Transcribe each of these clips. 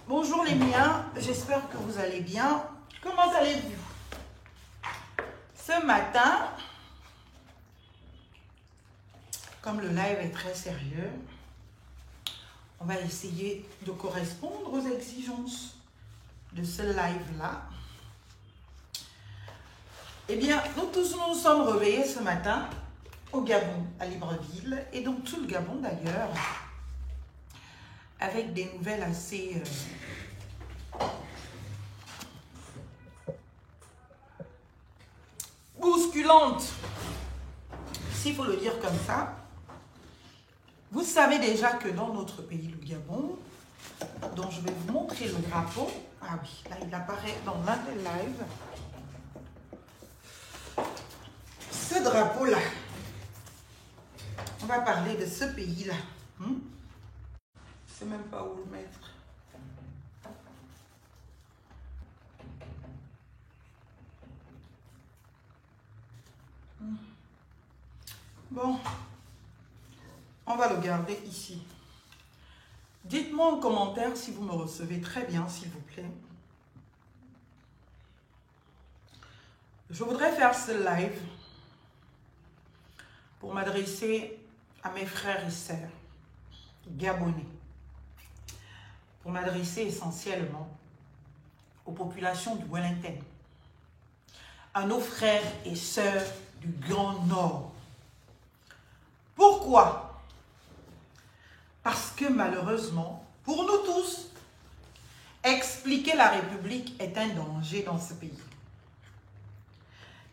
Bonjour les miens, j'espère que vous allez bien. Comment allez-vous? Ce matin, comme le live est très sérieux, on va essayer de correspondre aux exigences de ce live-là. Eh bien, nous tous nous sommes réveillés ce matin au Gabon, à Libreville, et donc tout le Gabon d'ailleurs, avec des nouvelles assez bousculantes, s'il faut le dire comme ça. Vous savez déjà que dans notre pays, le Gabon, dont je vais vous montrer le drapeau, ah oui, là il apparaît dans l'un des lives, ce drapeau-là, on va parler de ce pays-là. Je ne sais même pas où le mettre. Bon, on va le garder ici. Dites-moi en commentaire si vous me recevez très bien, s'il vous plaît. Je voudrais faire ce live pour m'adresser à mes frères et sœurs gabonais, pour m'adresser essentiellement aux populations du Wellington, à nos frères et sœurs du Grand Nord. Pourquoi? Parce que malheureusement, pour nous tous, expliquer la République est un danger dans ce pays.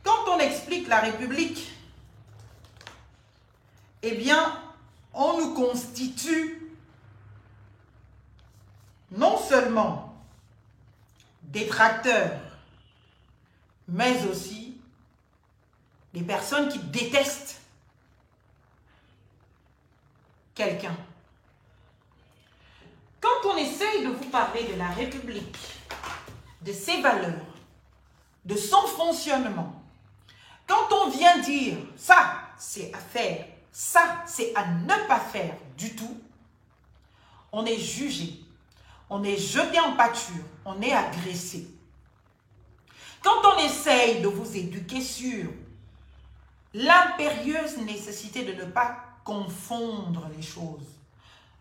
Quand on explique la République, eh bien, on nous constitue non seulement détracteurs, mais aussi des personnes qui détestent quelqu'un. Quand on essaye de vous parler de la République, de ses valeurs, de son fonctionnement, quand on vient dire ça, c'est à faire, ça, c'est à ne pas faire du tout, on est jugé, on est jeté en pâture, on est agressé. Quand on essaye de vous éduquer sur l'impérieuse nécessité de ne pas confondre les choses,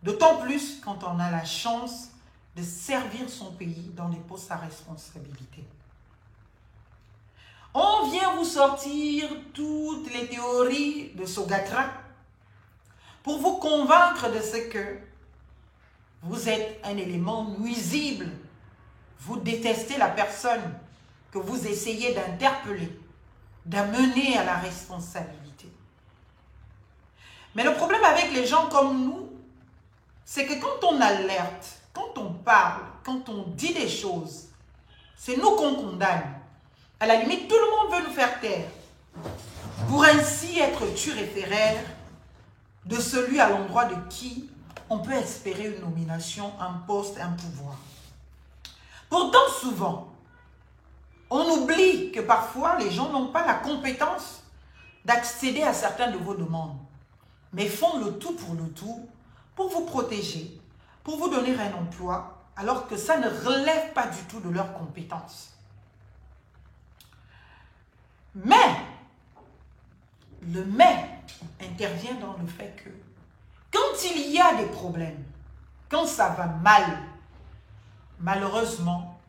d'autant plus quand on a la chance de servir son pays dans les postes à responsabilité. On vient vous sortir toutes les théories de Sogatra pour vous convaincre de ce que vous êtes un élément nuisible. Vous détestez la personne que vous essayez d'interpeller, d'amener à la responsabilité. Mais le problème avec les gens comme nous, c'est que quand on alerte, quand on parle, quand on dit des choses, c'est nous qu'on condamne. À la limite, tout le monde veut nous faire taire pour ainsi être turéféraire de celui à l'endroit de qui on peut espérer une nomination, un poste, un pouvoir. Pourtant, souvent, on oublie que parfois, les gens n'ont pas la compétence d'accéder à certaines de vos demandes, mais font le tout pour vous protéger, pour vous donner un emploi, alors que ça ne relève pas du tout de leurs compétences. Mais, le mais intervient dans le fait que quand il y a des problèmes, quand ça va mal, malheureusement,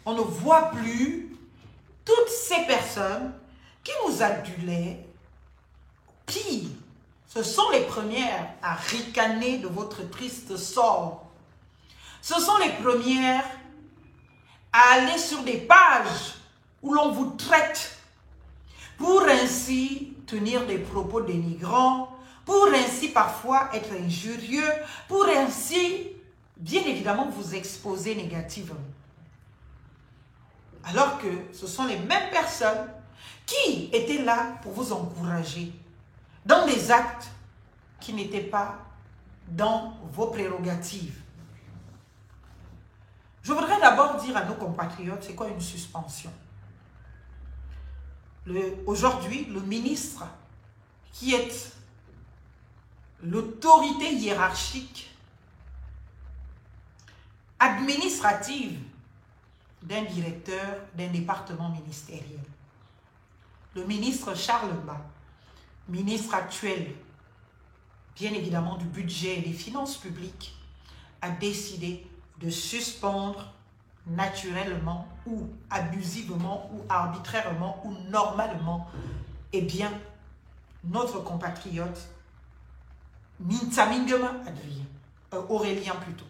on ne voit plus toutes ces personnes qui nous adulaient. Pire, ce sont les premières à ricaner de votre triste sort. Ce sont les premières à aller sur des pages où l'on vous traite pour ainsi tenir des propos dénigrants, pour ainsi parfois être injurieux, pour ainsi, bien évidemment, vous exposer négativement. Alors que ce sont les mêmes personnes qui étaient là pour vous encourager dans des actes qui n'étaient pas dans vos prérogatives. Je voudrais d'abord dire à nos compatriotes, c'est quoi une suspension? Aujourd'hui, le ministre qui est l'autorité hiérarchique a administrative d'un directeur d'un département ministériel. Le ministre Charles Mbah, ministre actuel, bien évidemment du budget et des finances publiques, a décidé de suspendre naturellement ou abusivement ou arbitrairement ou normalement, eh bien, notre compatriote Mintamingema Adrien, Aurélien plutôt,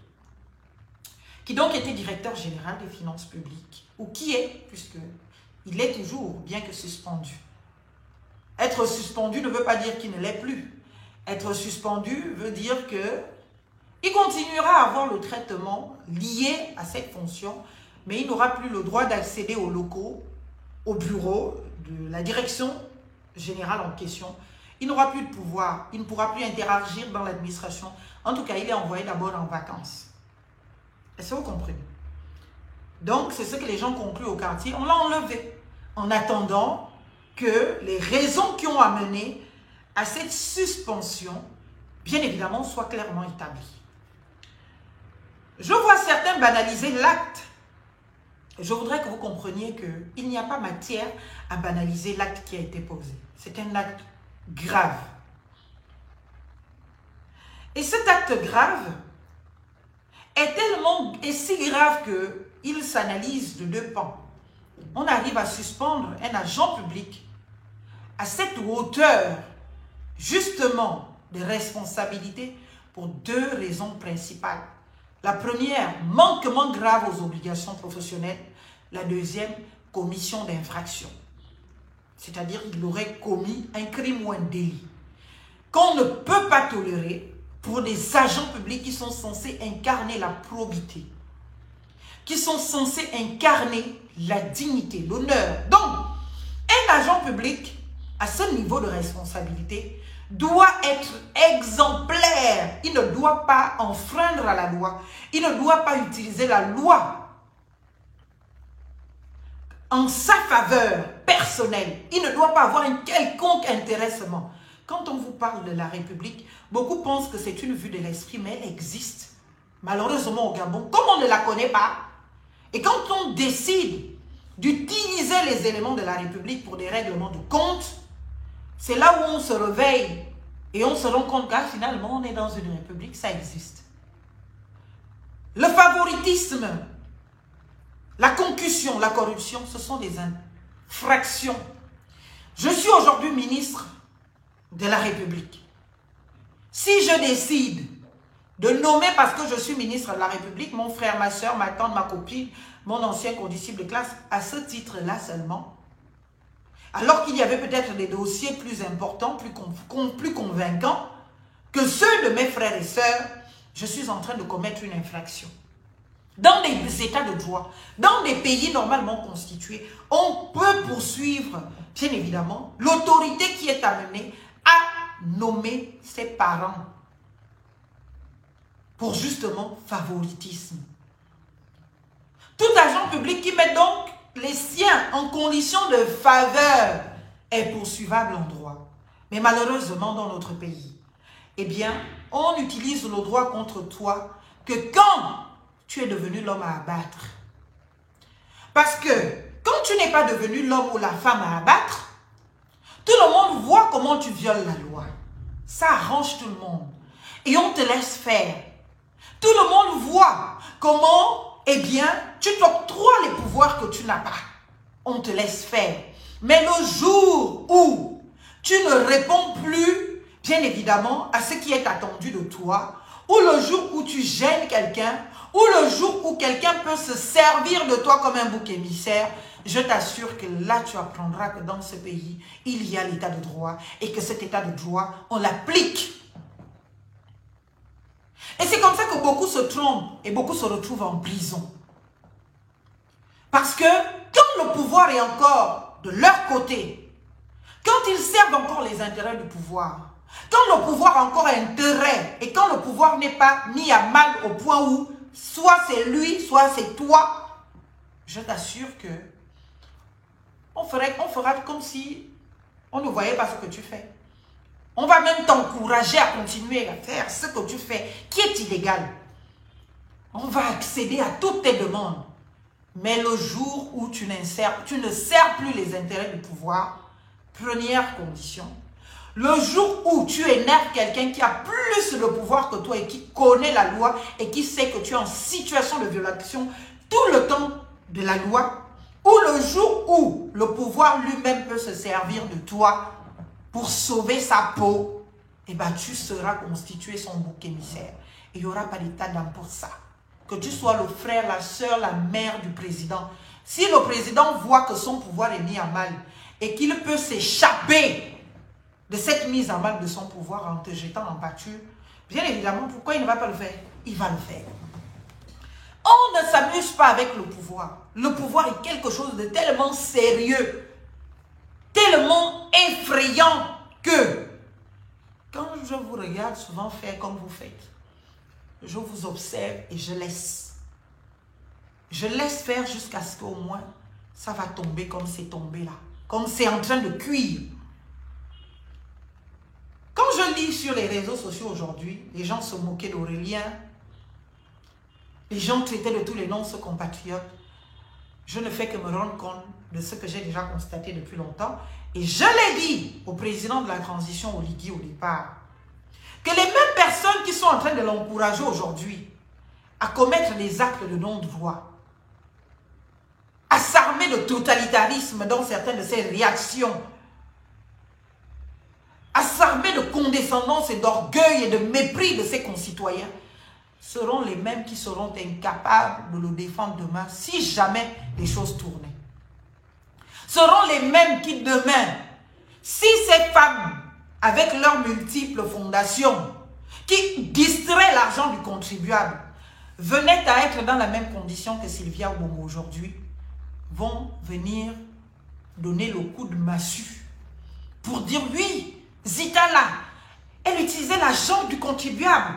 qui donc était directeur général des finances publiques, ou qui est, puisqu'il est toujours, bien que suspendu. Être suspendu ne veut pas dire qu'il ne l'est plus. Être suspendu veut dire que il continuera à avoir le traitement lié à cette fonction, mais il n'aura plus le droit d'accéder aux locaux, au bureau de la direction générale en question. Il n'aura plus de pouvoir, il ne pourra plus interagir dans l'administration. En tout cas, il est envoyé d'abord en vacances. Est-ce que vous comprenez? Donc, c'est ce que les gens concluent au quartier. On l'a enlevé en attendant que les raisons qui ont amené à cette suspension, bien évidemment, soient clairement établies. Je vois certains banaliser l'acte. Je voudrais que vous compreniez qu'il n'y a pas matière à banaliser l'acte qui a été posé. C'est un acte grave. Et cet acte grave est si grave qu'il s'analyse de deux pans. On arrive à suspendre un agent public à cette hauteur, justement, de responsabilité pour deux raisons principales. La première, manquement grave aux obligations professionnelles. La deuxième, commission d'infraction. C'est-à-dire qu'il aurait commis un crime ou un délit qu'on ne peut pas tolérer pour des agents publics qui sont censés incarner la probité, qui sont censés incarner la dignité, l'honneur. Donc, un agent public à ce niveau de responsabilité doit être exemplaire. Il ne doit pas enfreindre à la loi. Il ne doit pas utiliser la loi en sa faveur personnelle. Il ne doit pas avoir un quelconque intéressement. Quand on vous parle de la République, beaucoup pensent que c'est une vue de l'esprit, mais elle existe. Malheureusement au Gabon, comme on ne la connaît pas, et quand on décide d'utiliser les éléments de la République pour des règlements de compte, c'est là où on se réveille et on se rend compte que finalement on est dans une république, ça existe. Le favoritisme, la concussion, la corruption, ce sont des infractions. Je suis aujourd'hui ministre de la République. Si je décide de nommer, parce que je suis ministre de la République, mon frère, ma soeur, ma tante, ma copine, mon ancien condisciple de classe, à ce titre-là seulement, alors qu'il y avait peut-être des dossiers plus importants, plus convaincants que ceux de mes frères et sœurs, je suis en train de commettre une infraction. Dans des états de droit, dans des pays normalement constitués, on peut poursuivre, bien évidemment, l'autorité qui est amenée à nommer ses parents pour justement favoritisme. Tout agent public qui met donc les siens en condition de faveur est poursuivable en droit. Mais malheureusement, dans notre pays, eh bien, on utilise le droit contre toi que quand tu es devenu l'homme à abattre. Parce que quand tu n'es pas devenu l'homme ou la femme à abattre, tout le monde voit comment tu violes la loi. Ça arrange tout le monde. Et on te laisse faire. Tout le monde voit comment, eh bien, tu t'octroies les pouvoirs que tu n'as pas. On te laisse faire. Mais le jour où tu ne réponds plus, bien évidemment, à ce qui est attendu de toi, ou le jour où tu gênes quelqu'un, ou le jour où quelqu'un peut se servir de toi comme un bouc émissaire, je t'assure que là, tu apprendras que dans ce pays, il y a l'état de droit et que cet état de droit, on l'applique. Et c'est comme ça que beaucoup se trompent et beaucoup se retrouvent en prison. Parce que quand le pouvoir est encore de leur côté, quand ils servent encore les intérêts du pouvoir, quand le pouvoir a encore intérêt et quand le pouvoir n'est pas mis à mal au point où soit c'est lui, soit c'est toi, je t'assure que on fera comme si on ne voyait pas ce que tu fais. On va même t'encourager à continuer à faire ce que tu fais, qui est illégal. On va accéder à toutes tes demandes. Mais le jour où tu ne sers plus les intérêts du pouvoir, première condition, le jour où tu énerves quelqu'un qui a plus de pouvoir que toi et qui connaît la loi et qui sait que tu es en situation de violation tout le temps de la loi, ou le jour où le pouvoir lui-même peut se servir de toi pour sauver sa peau, eh ben, tu seras constitué son bouc émissaire. Il n'y aura pas d'état d'âme pour ça. Que tu sois le frère, la soeur, la mère du président. Si le président voit que son pouvoir est mis à mal et qu'il peut s'échapper de cette mise à mal de son pouvoir en te jetant en pâture, bien évidemment, pourquoi il ne va pas le faire? Il va le faire. On ne s'amuse pas avec le pouvoir. Le pouvoir est quelque chose de tellement sérieux, tellement effrayant que quand je vous regarde souvent faire comme vous faites, je vous observe et je laisse. Je laisse faire jusqu'à ce qu'au moins, ça va tomber comme c'est tombé là. Comme c'est en train de cuire. Quand je lis sur les réseaux sociaux aujourd'hui, les gens se moquaient d'Aurélien. Les gens traitaient de tous les noms ce compatriote. Je ne fais que me rendre compte de ce que j'ai déjà constaté depuis longtemps. Et je l'ai dit au président de la transition, Oligui, au départ, que les mêmes personnes qui sont en train de l'encourager aujourd'hui à commettre des actes de non-droit, à s'armer de totalitarisme dans certaines de ses réactions, à s'armer de condescendance et d'orgueil et de mépris de ses concitoyens, seront les mêmes qui seront incapables de le défendre demain si jamais les choses tournaient. Seront les mêmes qui demain, si ces femmes, avec leurs multiples fondations, qui distraient l'argent du contribuable, venaient à être dans la même condition que Sylvia Obongo aujourd'hui, vont venir donner le coup de massue pour dire oui, Zita là, elle utilisait l'argent du contribuable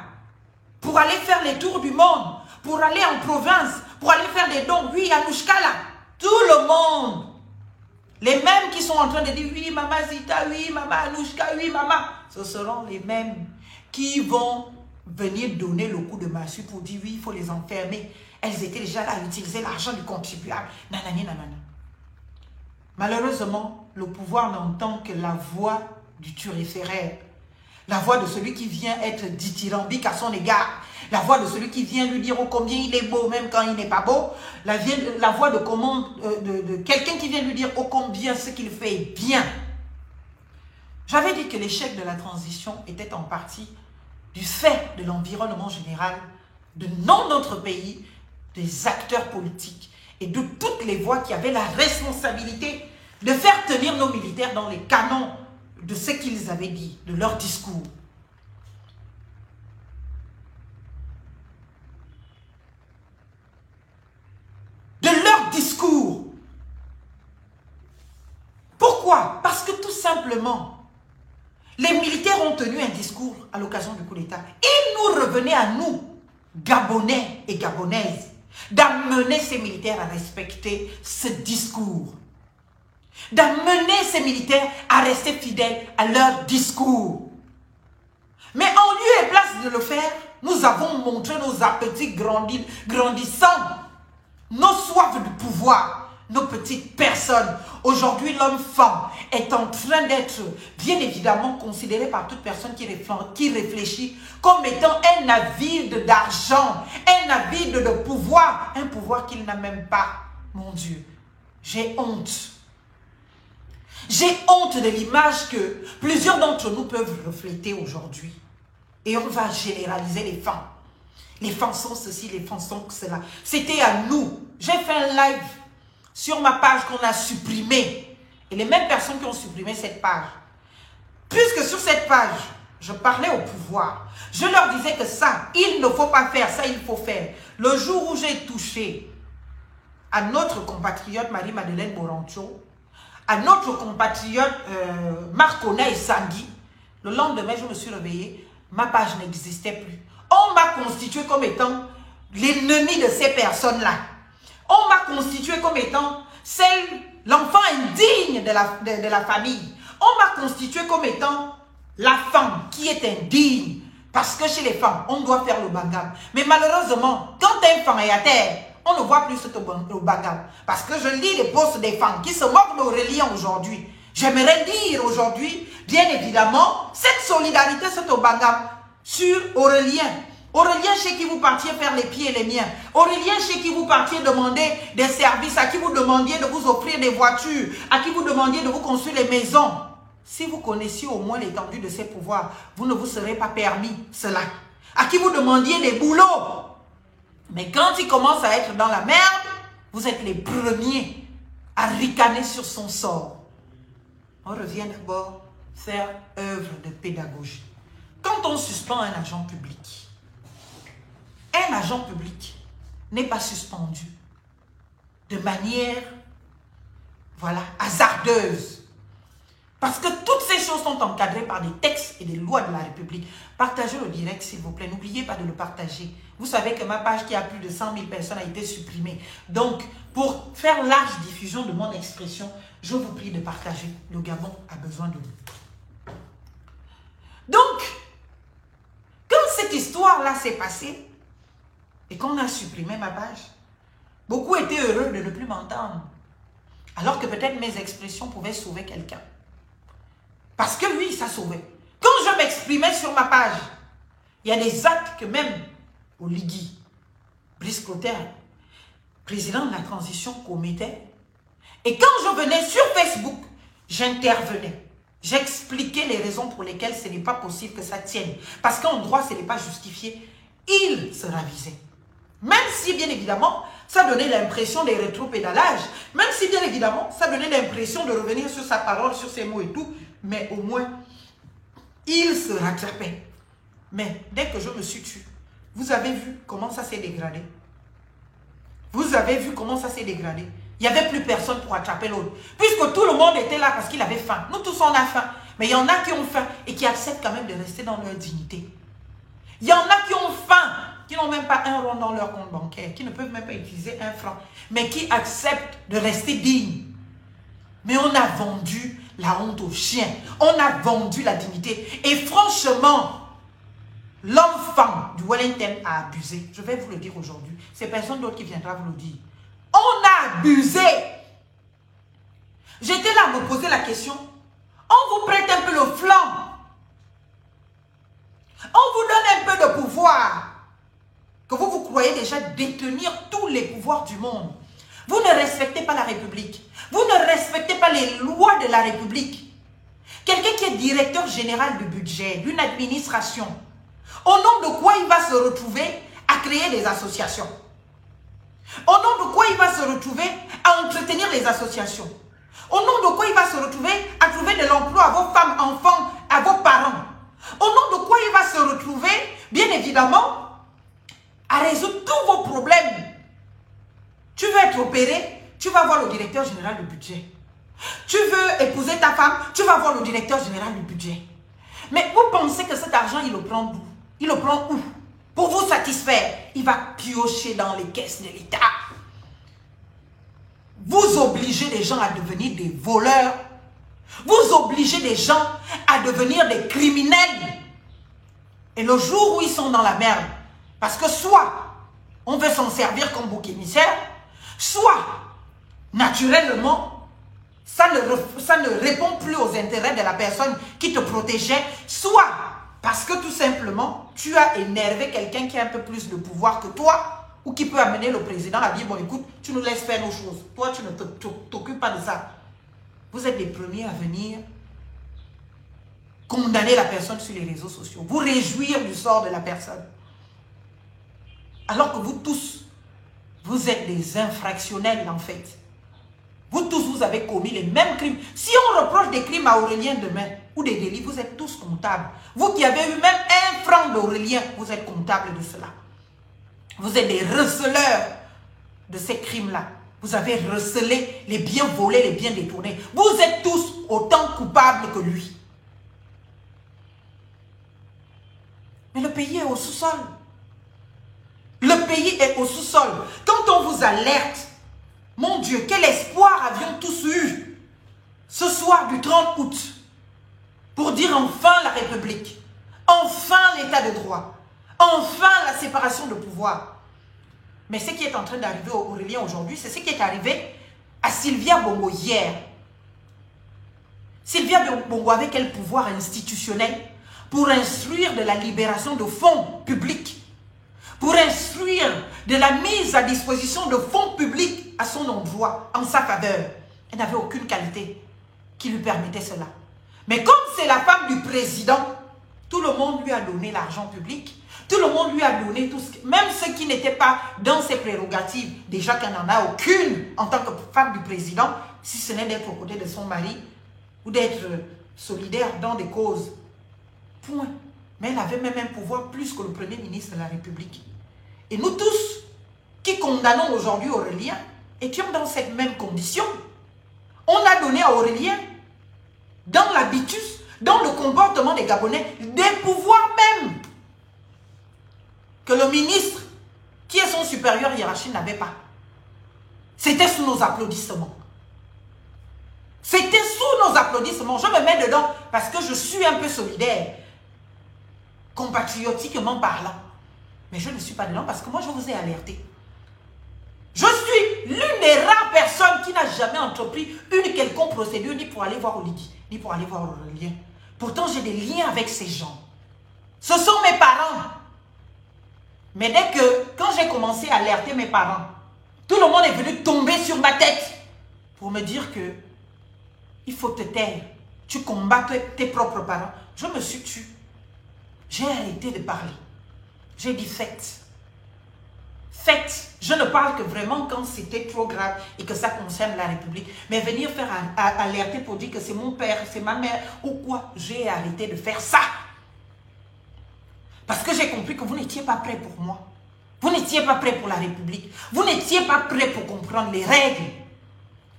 pour aller faire les tours du monde, pour aller en province, pour aller faire des dons. Oui, Anouchka là, tout le monde. Les mêmes qui sont en train de dire oui, maman Zita, oui, maman Anouchka, oui, maman. Ce seront les mêmes qui vont venir donner le coup de massue pour dire oui, il faut les enfermer. Elles étaient déjà là à utiliser l'argent du contribuable. Nanani, nanana. Malheureusement, le pouvoir n'entend que la voix du turiféraire. La voix de celui qui vient être dithyrambique à son égard. La voix de celui qui vient lui dire oh, combien il est beau même quand il n'est pas beau. La voix de quelqu'un qui vient lui dire oh, combien ce qu'il fait est bien. J'avais dit que l'échec de la transition était en partie du fait de l'environnement général, de notre pays, des acteurs politiques et de toutes les voix qui avaient la responsabilité de faire tenir nos militaires dans les canons de ce qu'ils avaient dit, de leur discours. De leur discours. Pourquoi? Parce que tout simplement, les militaires ont tenu un discours à l'occasion du coup d'État. Il nous revenait à nous, Gabonais et Gabonaises, d'amener ces militaires à respecter ce discours. D'amener ces militaires à rester fidèles à leur discours. Mais en lieu et place de le faire, nous avons montré nos appétits grandissants, nos soifs de pouvoir, nos petites personnes. Aujourd'hui, l'homme-femme est en train d'être, bien évidemment, considéré par toute personne qui réfléchit comme étant un avide d'argent, un avide de pouvoir, un pouvoir qu'il n'a même pas. Mon Dieu, j'ai honte. J'ai honte de l'image que plusieurs d'entre nous peuvent refléter aujourd'hui. Et on va généraliser les femmes. Les femmes sont ceci, les femmes sont cela. C'était à nous. J'ai fait un live sur ma page qu'on a supprimée. Et les mêmes personnes qui ont supprimé cette page. Puisque sur cette page, je parlais au pouvoir. Je leur disais que ça, il ne faut pas faire, ça, il faut faire. Le jour où j'ai touché à notre compatriote Marie-Madeleine Borancho, à notre compatriote Marcona et Sangui, le lendemain, je me suis réveillée, ma page n'existait plus. On m'a constitué comme étant l'ennemi de ces personnes-là. On m'a constitué comme étant l'enfant indigne de la famille. On m'a constitué comme étant la femme qui est indigne, Parce que chez les femmes, on doit faire le bangam. Mais malheureusement, quand un femme est à terre, on ne voit plus ce bangam. Parce que je lis les posts des femmes qui se moquent d'Aurélien aujourd'hui. J'aimerais dire aujourd'hui, bien évidemment, cette solidarité, ce bangam sur Aurélien. Aurélien chez qui vous partiez faire les pieds et les miens. Aurélien chez qui vous partiez demander des services, à qui vous demandiez de vous offrir des voitures, à qui vous demandiez de vous construire les maisons. Si vous connaissiez au moins l'étendue de ses pouvoirs, vous ne vous serez pas permis cela. À qui vous demandiez des boulots. Mais quand il commence à être dans la merde, vous êtes les premiers à ricaner sur son sort. On revient d'abord faire œuvre de pédagogie. Quand on suspend un agent public n'est pas suspendu de manière, voilà, hasardeuse. Parce que toutes ces choses sont encadrées par des textes et des lois de la République. Partagez le direct, s'il vous plaît. N'oubliez pas de le partager. Vous savez que ma page qui a plus de 100 000 personnes a été supprimée. Donc, pour faire large diffusion de mon expression, je vous prie de partager. Le Gabon a besoin de nous. Donc, quand cette histoire-là s'est passée, et qu'on a supprimé ma page, beaucoup étaient heureux de ne plus m'entendre. Alors que peut-être mes expressions pouvaient sauver quelqu'un. Parce que oui, ça sauvait. Quand je m'exprimais sur ma page, il y a des actes que même Oligui, Brice Clotaire, président de la transition, commettait. Et quand je venais sur Facebook, j'intervenais. J'expliquais les raisons pour lesquelles ce n'est pas possible que ça tienne. Parce qu'en droit, ce n'est pas justifié. Il se ravisait. Même si, bien évidemment, ça donnait l'impression des rétropédalages. Même si, bien évidemment, ça donnait l'impression de revenir sur sa parole, sur ses mots et tout. Mais au moins, il se rattrapait. Mais dès que je me suis tue, vous avez vu comment ça s'est dégradé. Vous avez vu comment ça s'est dégradé. Il n'y avait plus personne pour attraper l'autre. Puisque tout le monde était là parce qu'il avait faim. Nous tous, on a faim. Mais il y en a qui ont faim et qui acceptent quand même de rester dans leur dignité. Il y en a qui ont faim, qui n'ont même pas un rond dans leur compte bancaire, qui ne peuvent même pas utiliser un franc, mais qui acceptent de rester dignes. Mais on a vendu la honte aux chiens. On a vendu la dignité. Et franchement, l'enfant du Wellington a abusé. Je vais vous le dire aujourd'hui. C'est personne d'autre qui viendra vous le dire. On a abusé. J'étais là à me poser la question. On vous prête un peu le flanc. On vous donne un peu de pouvoir. Que vous croyez déjà détenir tous les pouvoirs du monde. Vous ne respectez pas la République. Vous ne respectez pas les lois de la République. Quelqu'un qui est directeur général du budget, d'une administration, au nom de quoi il va se retrouver à créer des associations? Au nom de quoi il va se retrouver à entretenir les associations? Au nom de quoi il va se retrouver à trouver de l'emploi à vos femmes, enfants, à vos parents? Au nom de quoi il va se retrouver, bien évidemment, à résoudre tous vos problèmes? Tu veux être opéré, tu vas voir le directeur général du budget. Tu veux épouser ta femme, tu vas voir le directeur général du budget. Mais vous pensez que cet argent, il le prend d'où? Il le prend où? Pour vous satisfaire, il va piocher dans les caisses de l'État. Vous obligez les gens à devenir des voleurs. Vous obligez les gens à devenir des criminels. Et le jour où ils sont dans la merde, parce que soit on veut s'en servir comme bouc émissaire, soit naturellement, ça ne répond plus aux intérêts de la personne qui te protégeait, soit parce que tout simplement, tu as énervé quelqu'un qui a un peu plus de pouvoir que toi, ou qui peut amener le président à dire, bon écoute, tu nous laisses faire nos choses. Toi, tu ne t'occupes pas de ça. Vous êtes les premiers à venir condamner la personne sur les réseaux sociaux. Vous réjouir du sort de la personne. Alors que vous tous, vous êtes des infractionnels en fait. Vous tous, vous avez commis les mêmes crimes. Si on reproche des crimes à Aurélien demain, ou des délits, vous êtes tous comptables. Vous qui avez eu même un franc d'Aurélien, vous êtes comptables de cela. Vous êtes des receleurs de ces crimes-là. Vous avez recelé les biens volés, les biens détournés. Vous êtes tous autant coupables que lui. Mais le pays est au sous-sol. Le pays est au sous-sol. Quand on vous alerte, mon Dieu, quel espoir avions tous eu ce soir du 30 août pour dire enfin la République. Enfin l'état de droit. Enfin la séparation de pouvoir. Mais ce qui est en train d'arriver au Aurélien aujourd'hui, c'est ce qui est arrivé à Sylvia Bongo hier. Sylvia Bongo avait quel pouvoir institutionnel pour instruire de la libération de fonds publics, pour instruire de la mise à disposition de fonds publics à son endroit, en sa faveur. Elle n'avait aucune qualité qui lui permettait cela. Mais comme c'est la femme du président, tout le monde lui a donné l'argent public, tout le monde lui a donné tout ce qui, même ceux qui n'étaient pas dans ses prérogatives, déjà qu'elle n'en a aucune en tant que femme du président, si ce n'est d'être aux côtés de son mari ou d'être solidaire dans des causes. Point. Mais elle avait même un pouvoir plus que le Premier ministre de la République. Et nous tous, qui condamnons aujourd'hui Aurélien, étions dans cette même condition. On a donné à Aurélien, dans l'habitus, dans le comportement des Gabonais, des pouvoirs même que le ministre, qui est son supérieur hiérarchique, n'avait pas. C'était sous nos applaudissements. C'était sous nos applaudissements. Je me mets dedans parce que je suis un peu solidaire, compatriotiquement parlant. Mais je ne suis pas dedans parce que moi, je vous ai alerté. Je suis l'une des rares personnes qui n'a jamais entrepris une quelconque procédure ni pour aller voir Oligi, ni pour aller voir Aurélien. Pourtant, j'ai des liens avec ces gens. Ce sont mes parents. Mais dès que, quand j'ai commencé à alerter mes parents, tout le monde est venu tomber sur ma tête pour me dire que il faut te taire. Tu combats tes propres parents. Je me suis tue. J'ai arrêté de parler. J'ai dit faites. Faites. Je ne parle que vraiment quand c'était trop grave et que ça concerne la République. Mais venir faire alerter pour dire que c'est mon père, c'est ma mère ou quoi, j'ai arrêté de faire ça. Parce que j'ai compris que vous n'étiez pas prêts pour moi. Vous n'étiez pas prêts pour la République. Vous n'étiez pas prêts pour comprendre les règles.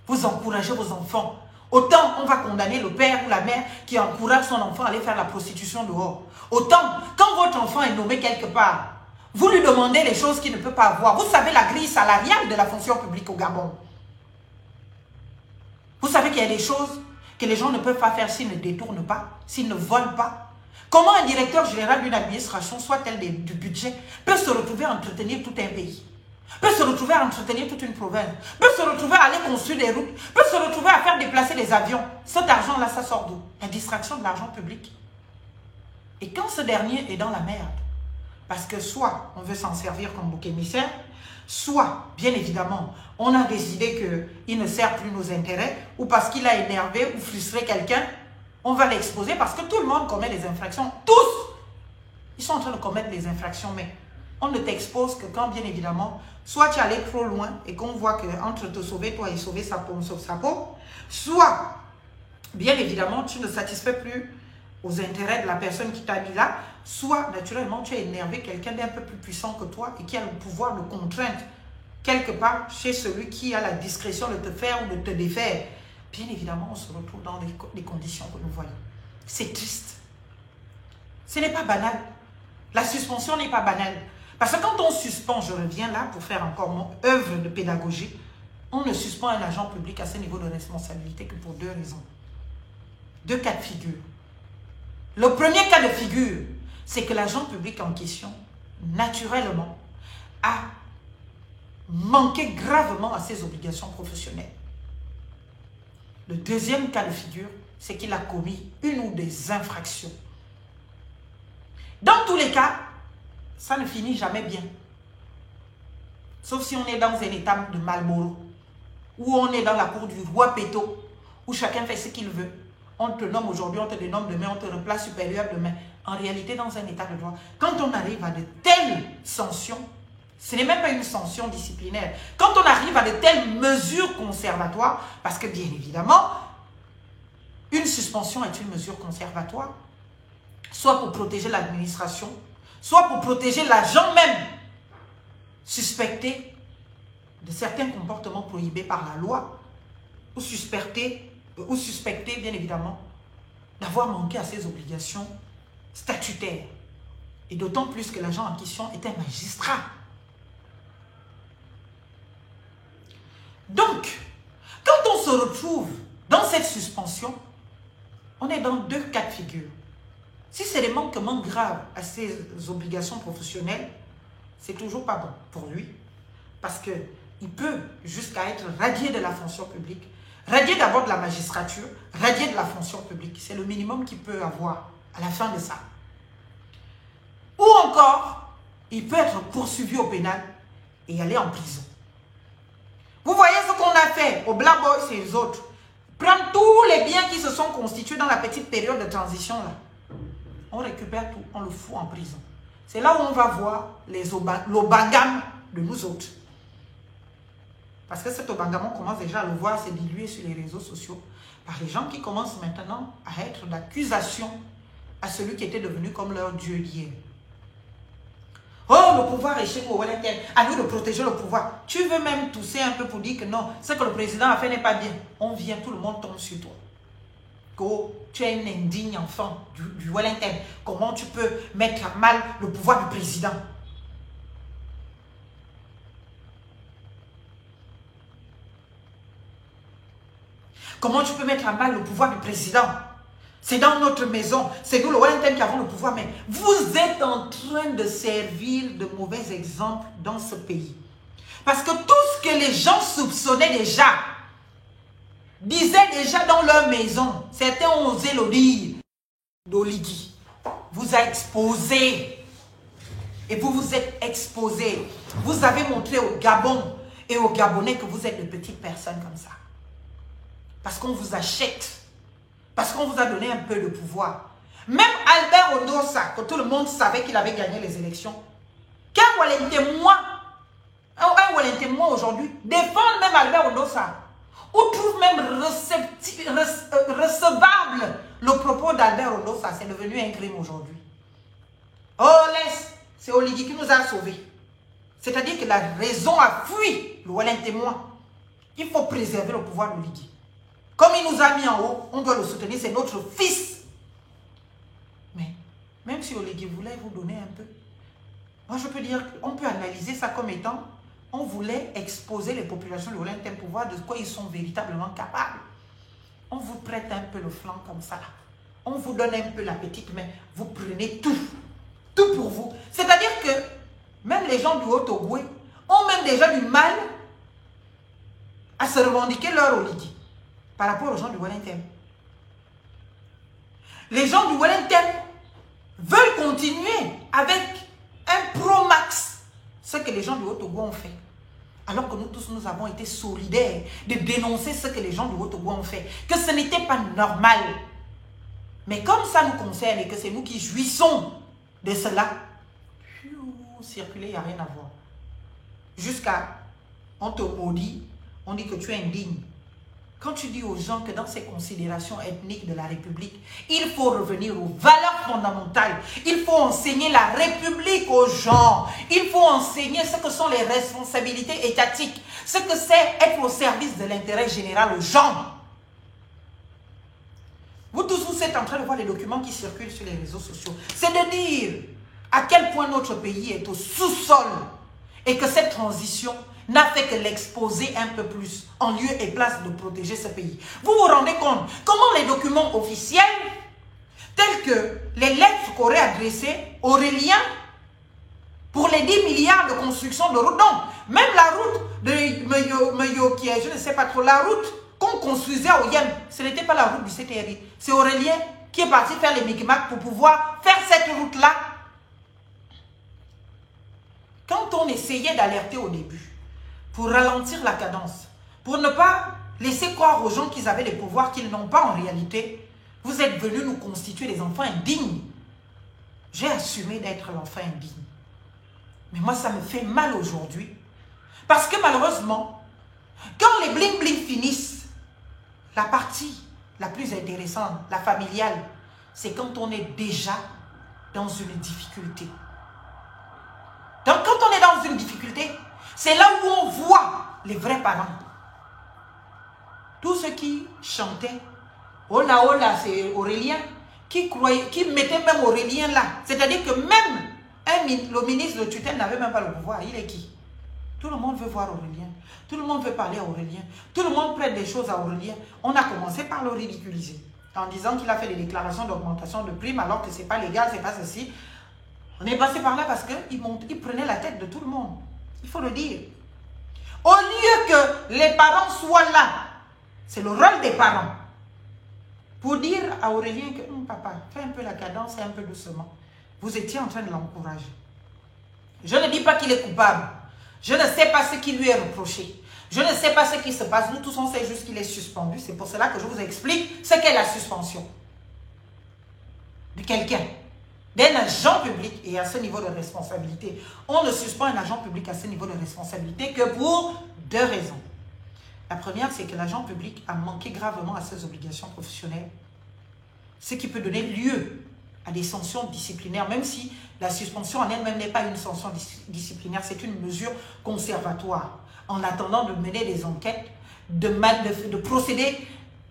Vous encouragez vos enfants. Autant on va condamner le père ou la mère qui encourage son enfant à aller faire la prostitution dehors. Autant, quand votre enfant est nommé quelque part, vous lui demandez les choses qu'il ne peut pas avoir. Vous savez la grille salariale de la fonction publique au Gabon. Vous savez qu'il y a des choses que les gens ne peuvent pas faire s'ils ne détournent pas, s'ils ne volent pas. Comment un directeur général d'une administration, soit-elle du budget, peut se retrouver à entretenir tout un pays, peut se retrouver à entretenir toute une province, peut se retrouver à aller construire des routes, peut se retrouver à faire déplacer des avions. Cet argent-là, ça sort d'où? La distraction de l'argent public. Et quand ce dernier est dans la merde, parce que soit on veut s'en servir comme bouc émissaire, soit, bien évidemment, on a décidé qu'il ne sert plus nos intérêts, ou parce qu'il a énervé ou frustré quelqu'un, on va l'exposer parce que tout le monde commet des infractions. Tous! Ils sont en train de commettre des infractions, mais on ne t'expose que quand, bien évidemment, soit tu es allé trop loin et qu'on voit qu'entre te sauver, toi, et sauver sa peau, on sauve sa peau, soit, bien évidemment, tu ne satisfais plus aux intérêts de la personne qui t'a mis là, soit, naturellement, tu as énervé quelqu'un d'un peu plus puissant que toi et qui a le pouvoir de contrainte quelque part chez celui qui a la discrétion de te faire ou de te défaire. Bien évidemment, on se retrouve dans les conditions que nous voyons. C'est triste. Ce n'est pas banal. La suspension n'est pas banale. Parce que quand on suspend, je reviens là pour faire encore mon œuvre de pédagogie, on ne suspend un agent public à ce niveau de responsabilité que pour deux raisons. Deux cas de figure. Le premier cas de figure, c'est que l'agent public en question, naturellement, a manqué gravement à ses obligations professionnelles. Le deuxième cas de figure, c'est qu'il a commis une ou des infractions. Dans tous les cas, ça ne finit jamais bien. Sauf si on est dans un état de Malboro, ou on est dans la cour du roi Péto, où chacun fait ce qu'il veut. On te nomme aujourd'hui, on te dénomme demain, on te replace supérieur demain. En réalité, dans un état de droit, quand on arrive à de telles sanctions, ce n'est même pas une sanction disciplinaire. Quand on arrive à de telles mesures conservatoires, parce que bien évidemment, une suspension est une mesure conservatoire, soit pour protéger l'administration, soit pour protéger l'agent même suspecté de certains comportements prohibés par la loi, ou suspecté, bien évidemment, d'avoir manqué à ses obligations statutaires. Et d'autant plus que l'agent en question est un magistrat. Donc, quand on se retrouve dans cette suspension, on est dans deux cas de figure. Si c'est des manquements graves à ses obligations professionnelles, c'est toujours pas bon pour lui. Parce qu'il peut jusqu'à être radié de la fonction publique, radié d'abord de la magistrature, radié de la fonction publique. C'est le minimum qu'il peut avoir à la fin de ça. Ou encore, il peut être poursuivi au pénal et aller en prison. Vous voyez ce qu'on a fait aux Black Boys et les autres. Prendre tous les biens qui se sont constitués dans la petite période de transition là. On récupère tout, on le fout en prison. C'est là où on va voir l'obangam de nous autres. Parce que cet obangam, on commence déjà à le voir se diluer sur les réseaux sociaux par les gens qui commencent maintenant à être d'accusation à celui qui était devenu comme leur Dieu d'hier. Oh, le pouvoir est chez nous, à nous de protéger le pouvoir. Tu veux même tousser un peu pour dire que non, ce que le président a fait n'est pas bien. On vient, tout le monde tombe sur toi. Que tu es un indigne enfant du Wellington. Comment tu peux mettre à mal le pouvoir du président? Comment tu peux mettre à mal le pouvoir du président? C'est dans notre maison. C'est nous, le Wellington, qui avons le pouvoir. Mais vous êtes en train de servir de mauvais exemples dans ce pays. Parce que tout ce que les gens soupçonnaient déjà, disaient déjà dans leur maison, certains ont osé le dire, d'Oligui vous a exposé. Et vous vous êtes exposé. Vous avez montré au Gabon et aux Gabonais que vous êtes de petites personnes comme ça. Parce qu'on vous achète. Parce qu'on vous a donné un peu de pouvoir. Même Albert Ondossa, que tout le monde savait qu'il avait gagné les élections, qu'un Wellington aujourd'hui défend même Albert Ondossa, ou trouve même recevable le propos d'Albert Ondossa, c'est devenu un crime aujourd'hui. Oh, laisse, c'est Oligui qui nous a sauvés. C'est-à-dire que la raison a fui le Wellington. Il faut préserver le pouvoir d'Oligui. Comme il nous a mis en haut, on doit le soutenir, c'est notre fils. Mais même si Oligui voulait vous donner un peu, moi je peux dire qu'on peut analyser ça comme étant, on voulait exposer les populations de Wellington pour voir de quoi ils sont véritablement capables. On vous prête un peu le flanc comme ça. On vous donne un peu la petite main, vous prenez tout. Tout pour vous. C'est-à-dire que même les gens du Haut-Togo ont même déjà du mal à se revendiquer leur Oligui par rapport aux gens du Wellington. Les gens du Wellington veulent continuer avec un pro max ce que les gens du Haut-Togo ont fait. Alors que nous tous, nous avons été solidaires de dénoncer ce que les gens du Haut-Togo ont fait. Que ce n'était pas normal. Mais comme ça nous concerne et que c'est nous qui jouissons de cela, circuler, il n'y a rien à voir. Jusqu'à, on te maudit, on dit que tu es indigne. Quand tu dis aux gens que dans ces considérations ethniques de la République, il faut revenir aux valeurs fondamentales. Il faut enseigner la République aux gens. Il faut enseigner ce que sont les responsabilités étatiques. Ce que c'est être au service de l'intérêt général aux gens. Vous tous, vous êtes en train de voir les documents qui circulent sur les réseaux sociaux. C'est de dire à quel point notre pays est au sous-sol et que cette transition n'a fait que l'exposer un peu plus en lieu et place de protéger ce pays. Vous vous rendez compte comment les documents officiels, tels que les lettres qu'aurait adressées Aurélien pour les 10 milliards de construction de routes, donc même la route de Meyo qui est, je ne sais pas trop, la route qu'on construisait au Yem, ce n'était pas la route du CTRI, c'est Aurélien qui est parti faire les micmacs pour pouvoir faire cette route-là. Quand on essayait d'alerter au début, pour ralentir la cadence, pour ne pas laisser croire aux gens qu'ils avaient les pouvoirs qu'ils n'ont pas en réalité, vous êtes venus nous constituer des enfants indignes. J'ai assumé d'être l'enfant indigne. Mais moi, ça me fait mal aujourd'hui. Parce que malheureusement, quand les bling-bling finissent, la partie la plus intéressante, la familiale, c'est quand on est déjà dans une difficulté. Donc, quand on est dans une difficulté, c'est là où on voit les vrais parents. Tous ceux qui chantaient, oh là, c'est Aurélien, qui mettaient même Aurélien là. C'est-à-dire que même le ministre de tutelle n'avait même pas le pouvoir. Il est qui? Tout le monde veut voir Aurélien. Tout le monde veut parler à Aurélien. Tout le monde prête des choses à Aurélien. On a commencé par le ridiculiser. en disant qu'il a fait des déclarations d'augmentation de primes alors que ce n'est pas légal, ce n'est pas ceci. On est passé par là parce qu'il prenait la tête de tout le monde. Il faut le dire. Au lieu que les parents soient là, c'est le rôle des parents, pour dire à Aurélien que papa, fais un peu la cadence et un peu doucement. Vous étiez en train de l'encourager. Je ne dis pas qu'il est coupable. Je ne sais pas ce qui lui est reproché. Je ne sais pas ce qui se passe. Nous tous, on sait juste qu'il est suspendu. C'est pour cela que je vous explique ce qu'est la suspension de quelqu'un, d'un agent public et à ce niveau de responsabilité. On ne suspend un agent public à ce niveau de responsabilité que pour deux raisons. La première, c'est que l'agent public a manqué gravement à ses obligations professionnelles, ce qui peut donner lieu à des sanctions disciplinaires, même si la suspension en elle-même n'est pas une sanction disciplinaire, c'est une mesure conservatoire, en attendant de mener des enquêtes, de procéder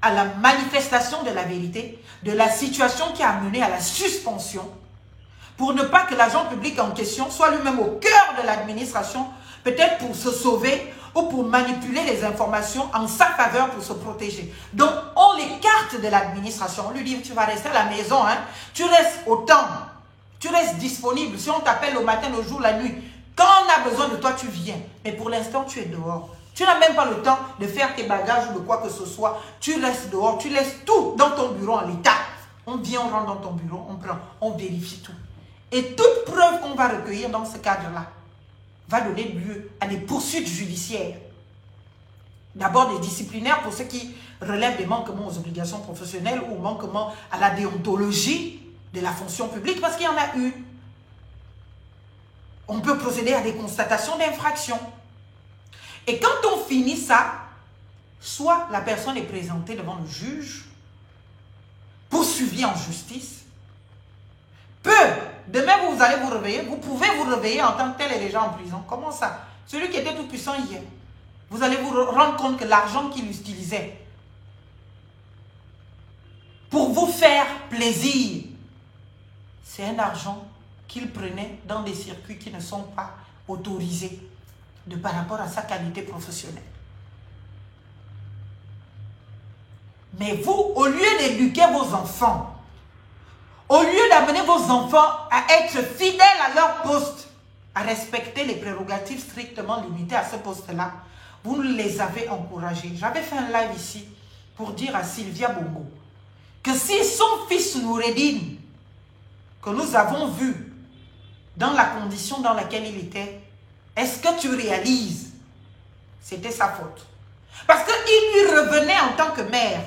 à la manifestation de la vérité, de la situation qui a mené à la suspension, pour ne pas que l'agent public en question soit lui-même au cœur de l'administration, peut-être pour se sauver ou pour manipuler les informations en sa faveur pour se protéger. Donc, on l'écarte de l'administration. On lui dit, tu vas rester à la maison, hein? Tu restes autant, tu restes disponible. Si on t'appelle le matin, le jour, la nuit, quand on a besoin de toi, tu viens. Mais pour l'instant, tu es dehors. Tu n'as même pas le temps de faire tes bagages ou de quoi que ce soit. Tu restes dehors, tu laisses tout dans ton bureau en l'état. On vient, on rentre dans ton bureau, on prend, on vérifie tout. Et toute preuve qu'on va recueillir dans ce cadre-là va donner lieu à des poursuites judiciaires. D'abord des disciplinaires pour ceux qui relèvent des manquements aux obligations professionnelles ou manquements à la déontologie de la fonction publique, parce qu'il y en a eu. On peut procéder à des constatations d'infraction. Et quand on finit ça, soit la personne est présentée devant le juge, poursuivie en justice. Demain, vous allez vous réveiller, vous pouvez vous réveiller en tant que tel et déjà en prison. Comment ça? Celui qui était tout puissant hier, vous allez vous rendre compte que l'argent qu'il utilisait pour vous faire plaisir, c'est un argent qu'il prenait dans des circuits qui ne sont pas autorisés par rapport à sa qualité professionnelle. Mais vous, au lieu d'éduquer vos enfants, au lieu d'amener vos enfants à être fidèles à leur poste, à respecter les prérogatives strictement limitées à ce poste-là, vous les avez encouragés. J'avais fait un live ici pour dire à Sylvia Bongo que si son fils Noureddine, que nous avons vu dans la condition dans laquelle il était, est-ce que tu réalises? C'était sa faute. Parce qu'il lui revenait en tant que mère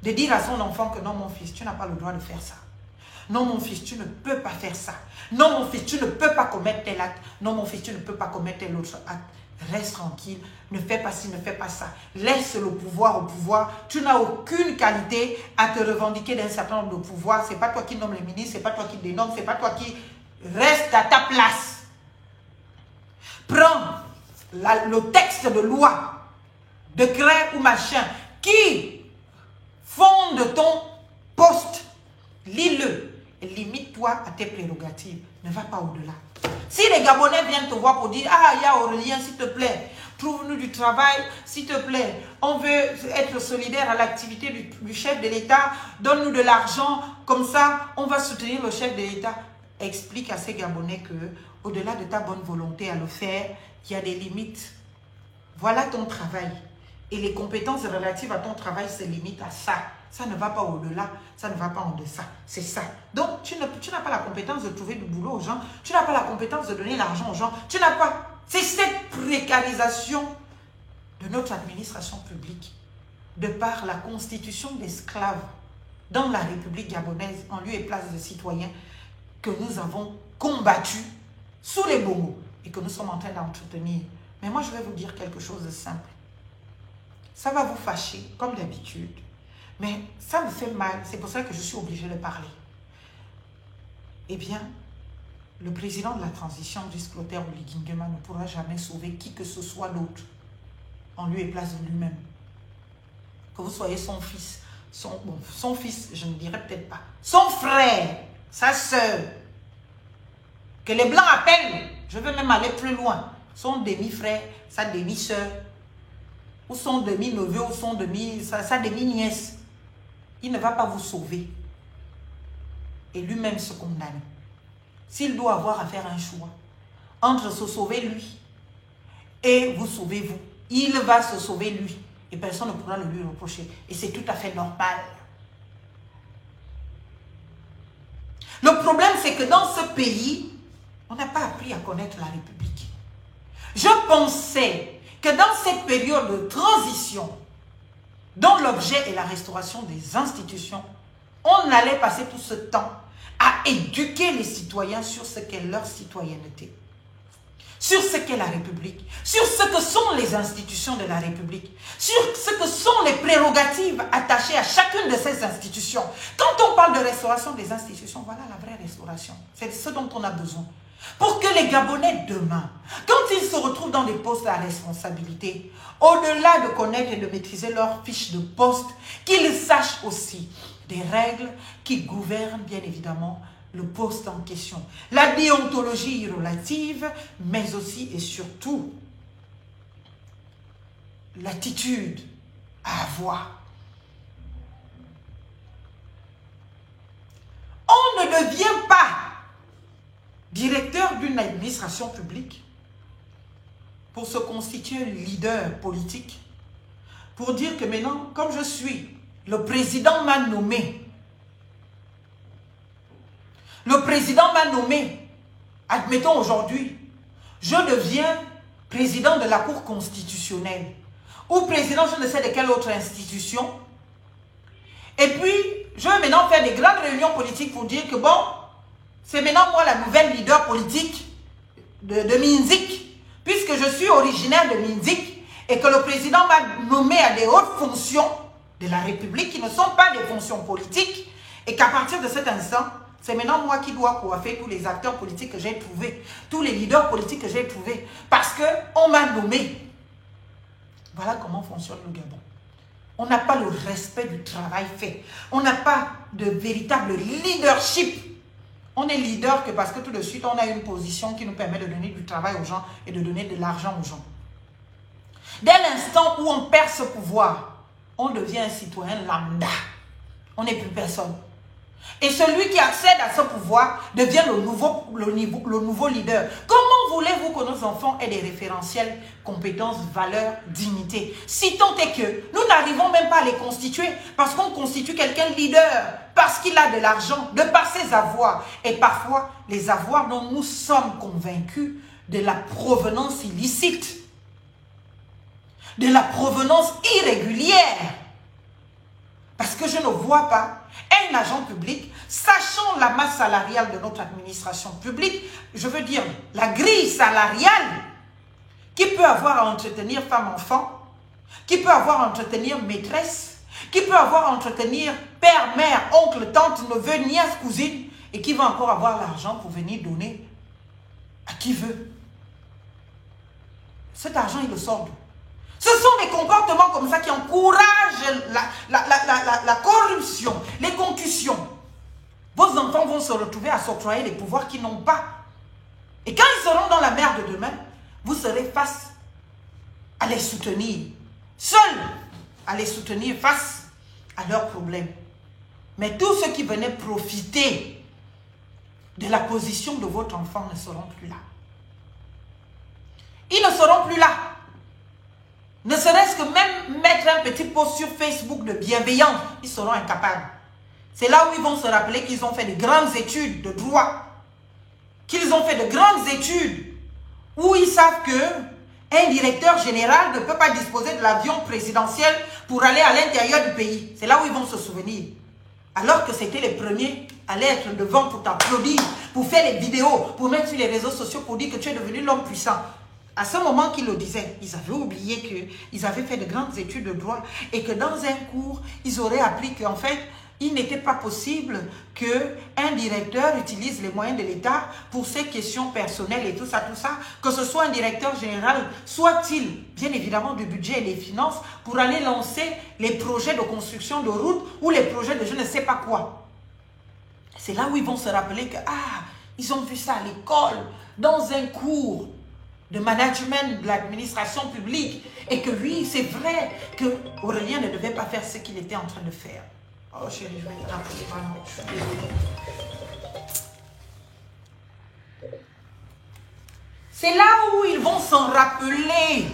de dire à son enfant que non, mon fils, tu n'as pas le droit de faire ça. Non, mon fils, tu ne peux pas faire ça. Non, mon fils, tu ne peux pas commettre tel acte. Non, mon fils, tu ne peux pas commettre tel autre acte. Reste tranquille, ne fais pas ci, ne fais pas ça. Laisse le pouvoir au pouvoir. Tu n'as aucune qualité à te revendiquer d'un certain nombre de pouvoirs. Ce n'est pas toi qui nomme les ministres, ce n'est pas toi qui dénomme, ce n'est pas toi qui reste à ta place. Prends le texte de loi, décret ou machin, qui fonde ton poste. Lis-le et limite-toi à tes prérogatives. Ne va pas au-delà. Si les Gabonais viennent te voir pour dire « Ah, il y a Aurélien, s'il te plaît, trouve-nous du travail, s'il te plaît. On veut être solidaire à l'activité du chef de l'État. Donne-nous de l'argent. Comme ça, on va soutenir le chef de l'État. » Explique à ces Gabonais que, au-delà de ta bonne volonté à le faire, il y a des limites. Voilà ton travail. Et les compétences relatives à ton travail se limitent à ça. Ça ne va pas au-delà, ça ne va pas en deçà. C'est ça. Donc, tu n'as pas la compétence de trouver du boulot aux gens. Tu n'as pas la compétence de donner l'argent aux gens. Tu n'as pas... C'est cette précarisation de notre administration publique, de par la constitution d'esclaves dans la République gabonaise, en lieu et place de citoyens, que nous avons combattu sous les Bongo et que nous sommes en train d'entretenir. Mais moi, je vais vous dire quelque chose de simple. Ça va vous fâcher, comme d'habitude. Mais ça me fait mal, c'est pour ça que je suis obligée de parler. Eh bien, le président de la transition, Brice Clotaire Oligui-Nguema, ne pourra jamais sauver qui que ce soit d'autre, en lieu et place de lui-même. Que vous soyez son fils, son fils, je ne dirais peut-être pas, son frère, sa sœur, que les Blancs appellent, je veux même aller plus loin, son demi-frère, sa demi-sœur, ou son demi-neveu, ou sa demi-nièce. il ne va pas vous sauver et lui-même se condamner. S'il doit avoir à faire un choix entre se sauver lui et vous sauver vous, il va se sauver lui et personne ne pourra le lui reprocher. Et c'est tout à fait normal. Le problème, c'est que dans ce pays, on n'a pas appris à connaître la République. Je pensais que dans cette période de transition, dont l'objet est la restauration des institutions, on allait passer tout ce temps à éduquer les citoyens sur ce qu'est leur citoyenneté, sur ce qu'est la République, sur ce que sont les institutions de la République, sur ce que sont les prérogatives attachées à chacune de ces institutions. Quand on parle de restauration des institutions, voilà la vraie restauration. C'est ce dont on a besoin. Pour que les Gabonais demain, quand ils se retrouvent dans des postes à responsabilité, au-delà de connaître et de maîtriser leurs fiches de poste, qu'ils sachent aussi des règles qui gouvernent bien évidemment le poste en question. La déontologie relative, mais aussi et surtout l'attitude à avoir. On ne devient pas directeur d'une administration publique pour se constituer leader politique, pour dire que maintenant, comme je suis, le président m'a nommé. Le président m'a nommé. Admettons aujourd'hui, je deviens président de la Cour constitutionnelle ou président je ne sais de quelle autre institution. Et puis, je vais maintenant faire des grandes réunions politiques pour dire que bon, c'est maintenant moi la nouvelle leader politique de Minzik, puisque je suis originaire de Minzik et que le président m'a nommé à des hautes fonctions de la République qui ne sont pas des fonctions politiques et qu'à partir de cet instant, c'est maintenant moi qui dois coiffer tous les acteurs politiques que j'ai trouvés, tous les leaders politiques que j'ai trouvés, parce qu'on m'a nommé. Voilà comment fonctionne le Gabon. On n'a pas le respect du travail fait. On n'a pas de véritable leadership. On est leader que parce que tout de suite, on a une position qui nous permet de donner du travail aux gens et de donner de l'argent aux gens. Dès l'instant où on perd ce pouvoir, on devient un citoyen lambda. On n'est plus personne. Et celui qui accède à ce pouvoir devient le nouveau leader. Comment voulez-vous que nos enfants aient des référentiels, compétences, valeurs, dignité? Si tant est que nous n'arrivons même pas à les constituer, parce qu'on constitue quelqu'un leader, parce qu'il a de l'argent, de par ses avoirs. Et parfois, les avoirs dont nous sommes convaincus de la provenance illicite, de la provenance irrégulière. Parce que je ne vois pas un agent public, sachant la masse salariale de notre administration publique, je veux dire la grille salariale, qui peut avoir à entretenir femme-enfant, qui peut avoir à entretenir maîtresse, qui peut avoir à entretenir père, mère, oncle, tante, neveu, nièce, cousine, et qui va encore avoir l'argent pour venir donner à qui veut. Cet argent, il le sort d'où? Ce sont des comportements comme ça qui encouragent la corruption, les concussions. Vos enfants vont se retrouver à s'octroyer des pouvoirs qu'ils n'ont pas. Et quand ils seront dans la merde demain, vous serez face à les soutenir. Seuls à les soutenir face à leurs problèmes. Mais tous ceux qui venaient profiter de la position de votre enfant ne seront plus là. Ils ne seront plus là. Ne serait-ce que même mettre un petit post sur Facebook de bienveillance, ils seront incapables. C'est là où ils vont se rappeler qu'ils ont fait de grandes études de droit, qu'ils ont fait de grandes études, où ils savent que un directeur général ne peut pas disposer de l'avion présidentiel pour aller à l'intérieur du pays. C'est là où ils vont se souvenir. Alors que c'était les premiers à être devant pour t'applaudir, pour faire les vidéos, pour mettre sur les réseaux sociaux, pour dire que tu es devenu l'homme puissant. À ce moment qu'ils le disaient, ils avaient oublié qu'ils avaient fait de grandes études de droit et que dans un cours, ils auraient appris qu'en fait, il n'était pas possible qu'un directeur utilise les moyens de l'État pour ses questions personnelles et tout ça, que ce soit un directeur général, soit-il bien évidemment du budget et des finances pour aller lancer les projets de construction de routes ou les projets de je ne sais pas quoi. C'est là où ils vont se rappeler que, ils ont vu ça à l'école, dans un cours de management de l'administration publique et que oui, c'est vrai que Aurélien ne devait pas faire ce qu'il était en train de faire. Oh chérie, je vais te rappeler, pardon. Je suis désolée. C'est là où ils vont s'en rappeler.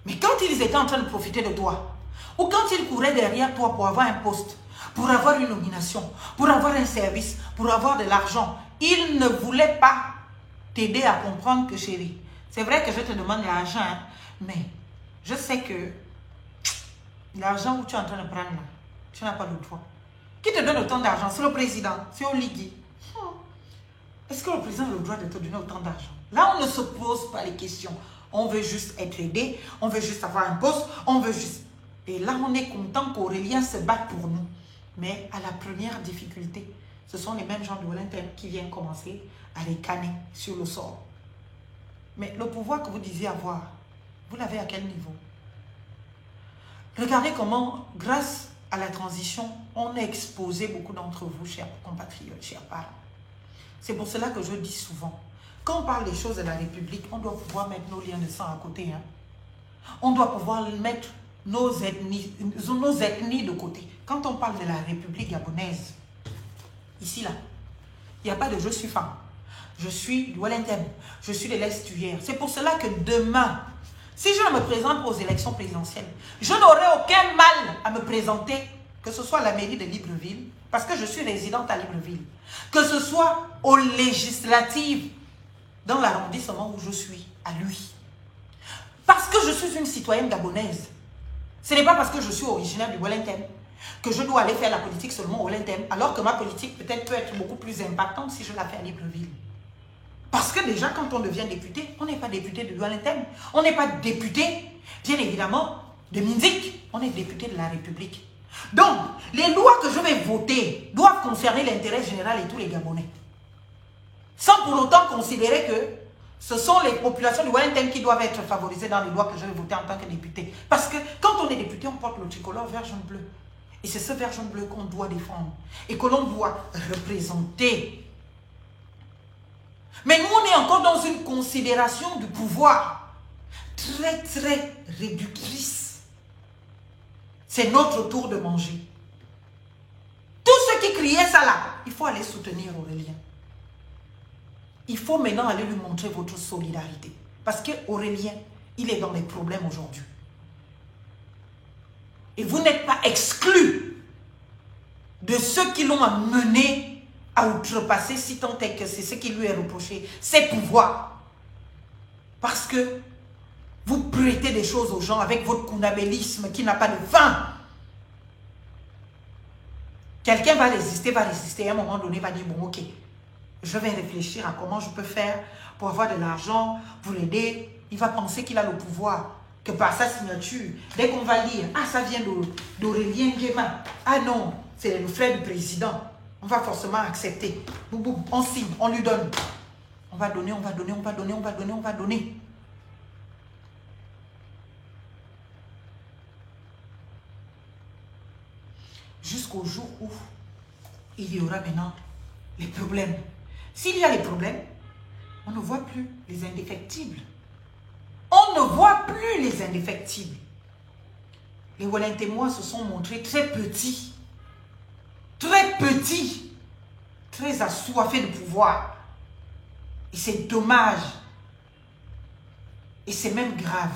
Mais quand ils étaient en train de profiter de toi, ou quand ils couraient derrière toi pour avoir un poste, pour avoir une nomination, pour avoir un service, pour avoir de l'argent, ils ne voulaient pas t'aider à comprendre que chérie, c'est vrai que je te demande de l'argent, hein, mais je sais que l'argent où tu es en train de prendre, là, tu n'as pas le droit. Qui te donne autant d'argent? C'est le président, c'est Oligui. Est-ce que le président a le droit de te donner autant d'argent? Là, on ne se pose pas les questions. On veut juste être aidé, on veut juste avoir un poste, on veut juste... Et là, on est content qu'Aurélien se batte pour nous. Mais à la première difficulté, ce sont les mêmes gens de Wellington qui viennent commencer à les canner sur le sort. Mais le pouvoir que vous disiez avoir, vous l'avez à quel niveau? Regardez comment, grâce à la transition, on a exposé beaucoup d'entre vous, chers compatriotes, chers parents. C'est pour cela que je dis souvent, quand on parle des choses de la République, on doit pouvoir mettre nos liens de sang à côté. Hein. On doit pouvoir mettre nos ethnies de côté. Quand on parle de la République gabonaise, ici, là, il n'y a pas de « je suis femme ». Je suis du Wellington, je suis de l'Estuaire. C'est pour cela que demain, si je me présente aux élections présidentielles, je n'aurai aucun mal à me présenter, que ce soit à la mairie de Libreville, parce que je suis résidente à Libreville, que ce soit aux législatives, dans l'arrondissement où je suis, à lui. Parce que je suis une citoyenne gabonaise. Ce n'est pas parce que je suis originaire du Wellington que je dois aller faire la politique seulement au Wellington, alors que ma politique peut-être peut être beaucoup plus impactante si je la fais à Libreville. Parce que déjà, quand on devient député, on n'est pas député de Wellington. On n'est pas député, bien évidemment, de Minzik. On est député de la République. Donc, les lois que je vais voter doivent concerner l'intérêt général et tous les Gabonais. Sans pour autant considérer que ce sont les populations du Wellington qui doivent être favorisées dans les lois que je vais voter en tant que député. Parce que quand on est député, on porte le tricolore vert, jaune, bleu. Et c'est ce vert, jaune, bleu qu'on doit défendre et que l'on doit représenter. Mais nous, on est encore dans une considération du pouvoir très, très réductrice. C'est notre tour de manger. Tous ceux qui criaient ça là, il faut aller soutenir Aurélien. Il faut maintenant aller lui montrer votre solidarité. Parce qu'Aurélien, il est dans les problèmes aujourd'hui. Et vous n'êtes pas exclus de ceux qui l'ont amené à outrepasser, si tant est que c'est ce qui lui est reproché, ses pouvoirs. Parce que vous prêtez des choses aux gens avec votre kounabélisme qui n'a pas de fin. Quelqu'un va résister, et à un moment donné va dire, bon ok, je vais réfléchir à comment je peux faire pour avoir de l'argent, pour l'aider. Il va penser qu'il a le pouvoir, que par sa signature, dès qu'on va lire, ah ça vient d'Aurélien Nguema, ah non, c'est le frère du président. On va forcément accepter. Boum, boum, on signe, on lui donne. On va donner, on va donner, on va donner, on va donner, on va donner. Jusqu'au jour où il y aura maintenant les problèmes. S'il y a les problèmes, on ne voit plus les indéfectibles. On ne voit plus les indéfectibles. Les Wellingtonois se sont montrés très petits. Très petit, très assoiffé de pouvoir. Et c'est dommage. Et c'est même grave.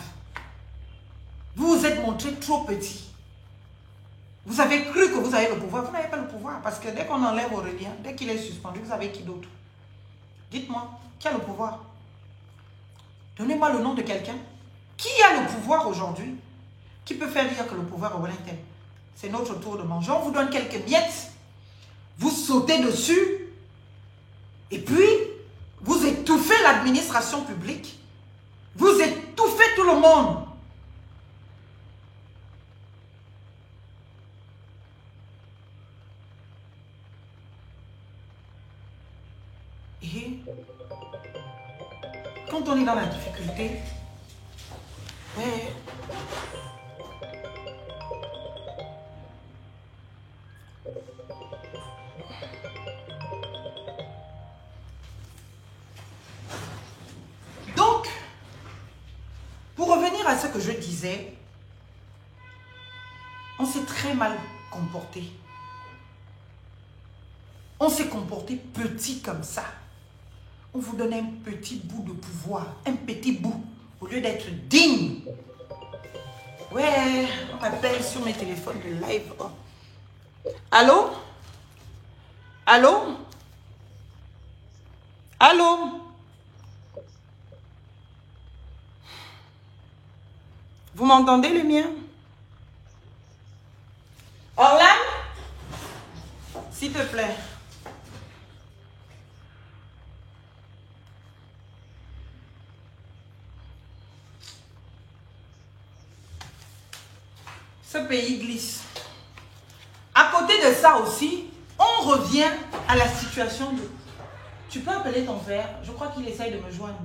Vous vous êtes montré trop petit. Vous avez cru que vous avez le pouvoir. Vous n'avez pas le pouvoir. Parce que dès qu'on enlève Aurélien, dès qu'il est suspendu, vous avez qui d'autre? Dites-moi, qui a le pouvoir? Donnez-moi le nom de quelqu'un. Qui a le pouvoir aujourd'hui? Qui peut faire dire que le pouvoir est Wellington? C'est notre tour de manger. On vous donne quelques miettes. Vous sautez dessus. Et puis, vous étouffez l'administration publique. Vous étouffez tout le monde. Et quand on est dans la difficulté, donc, pour revenir à ce que je disais, on s'est très mal comporté. On s'est comporté petit comme ça. On vous donne un petit bout de pouvoir, un petit bout, au lieu d'être digne. Ouais, on m'appelle sur mes téléphones de live. Oh. Allô? Allô? Allô? Vous m'entendez le mien? Orlan? S'il te plaît. Ce pays glisse. À côté de ça aussi, on revient à la situation de... Tu peux appeler ton frère? Je crois qu'il essaye de me joindre.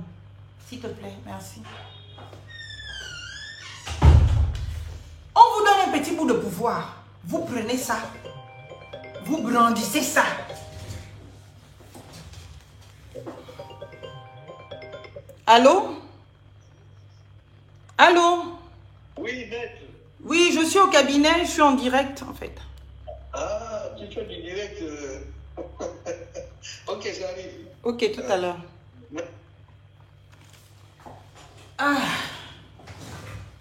S'il te plaît, merci. On vous donne un petit bout de pouvoir. Vous prenez ça. Vous brandissez ça. Allô? Allô? Oui, maître. Oui, je suis au cabinet, je suis en direct en fait. Ah, tu fais du direct. Ok, ça arrive. Ok, tout à l'heure. Ah.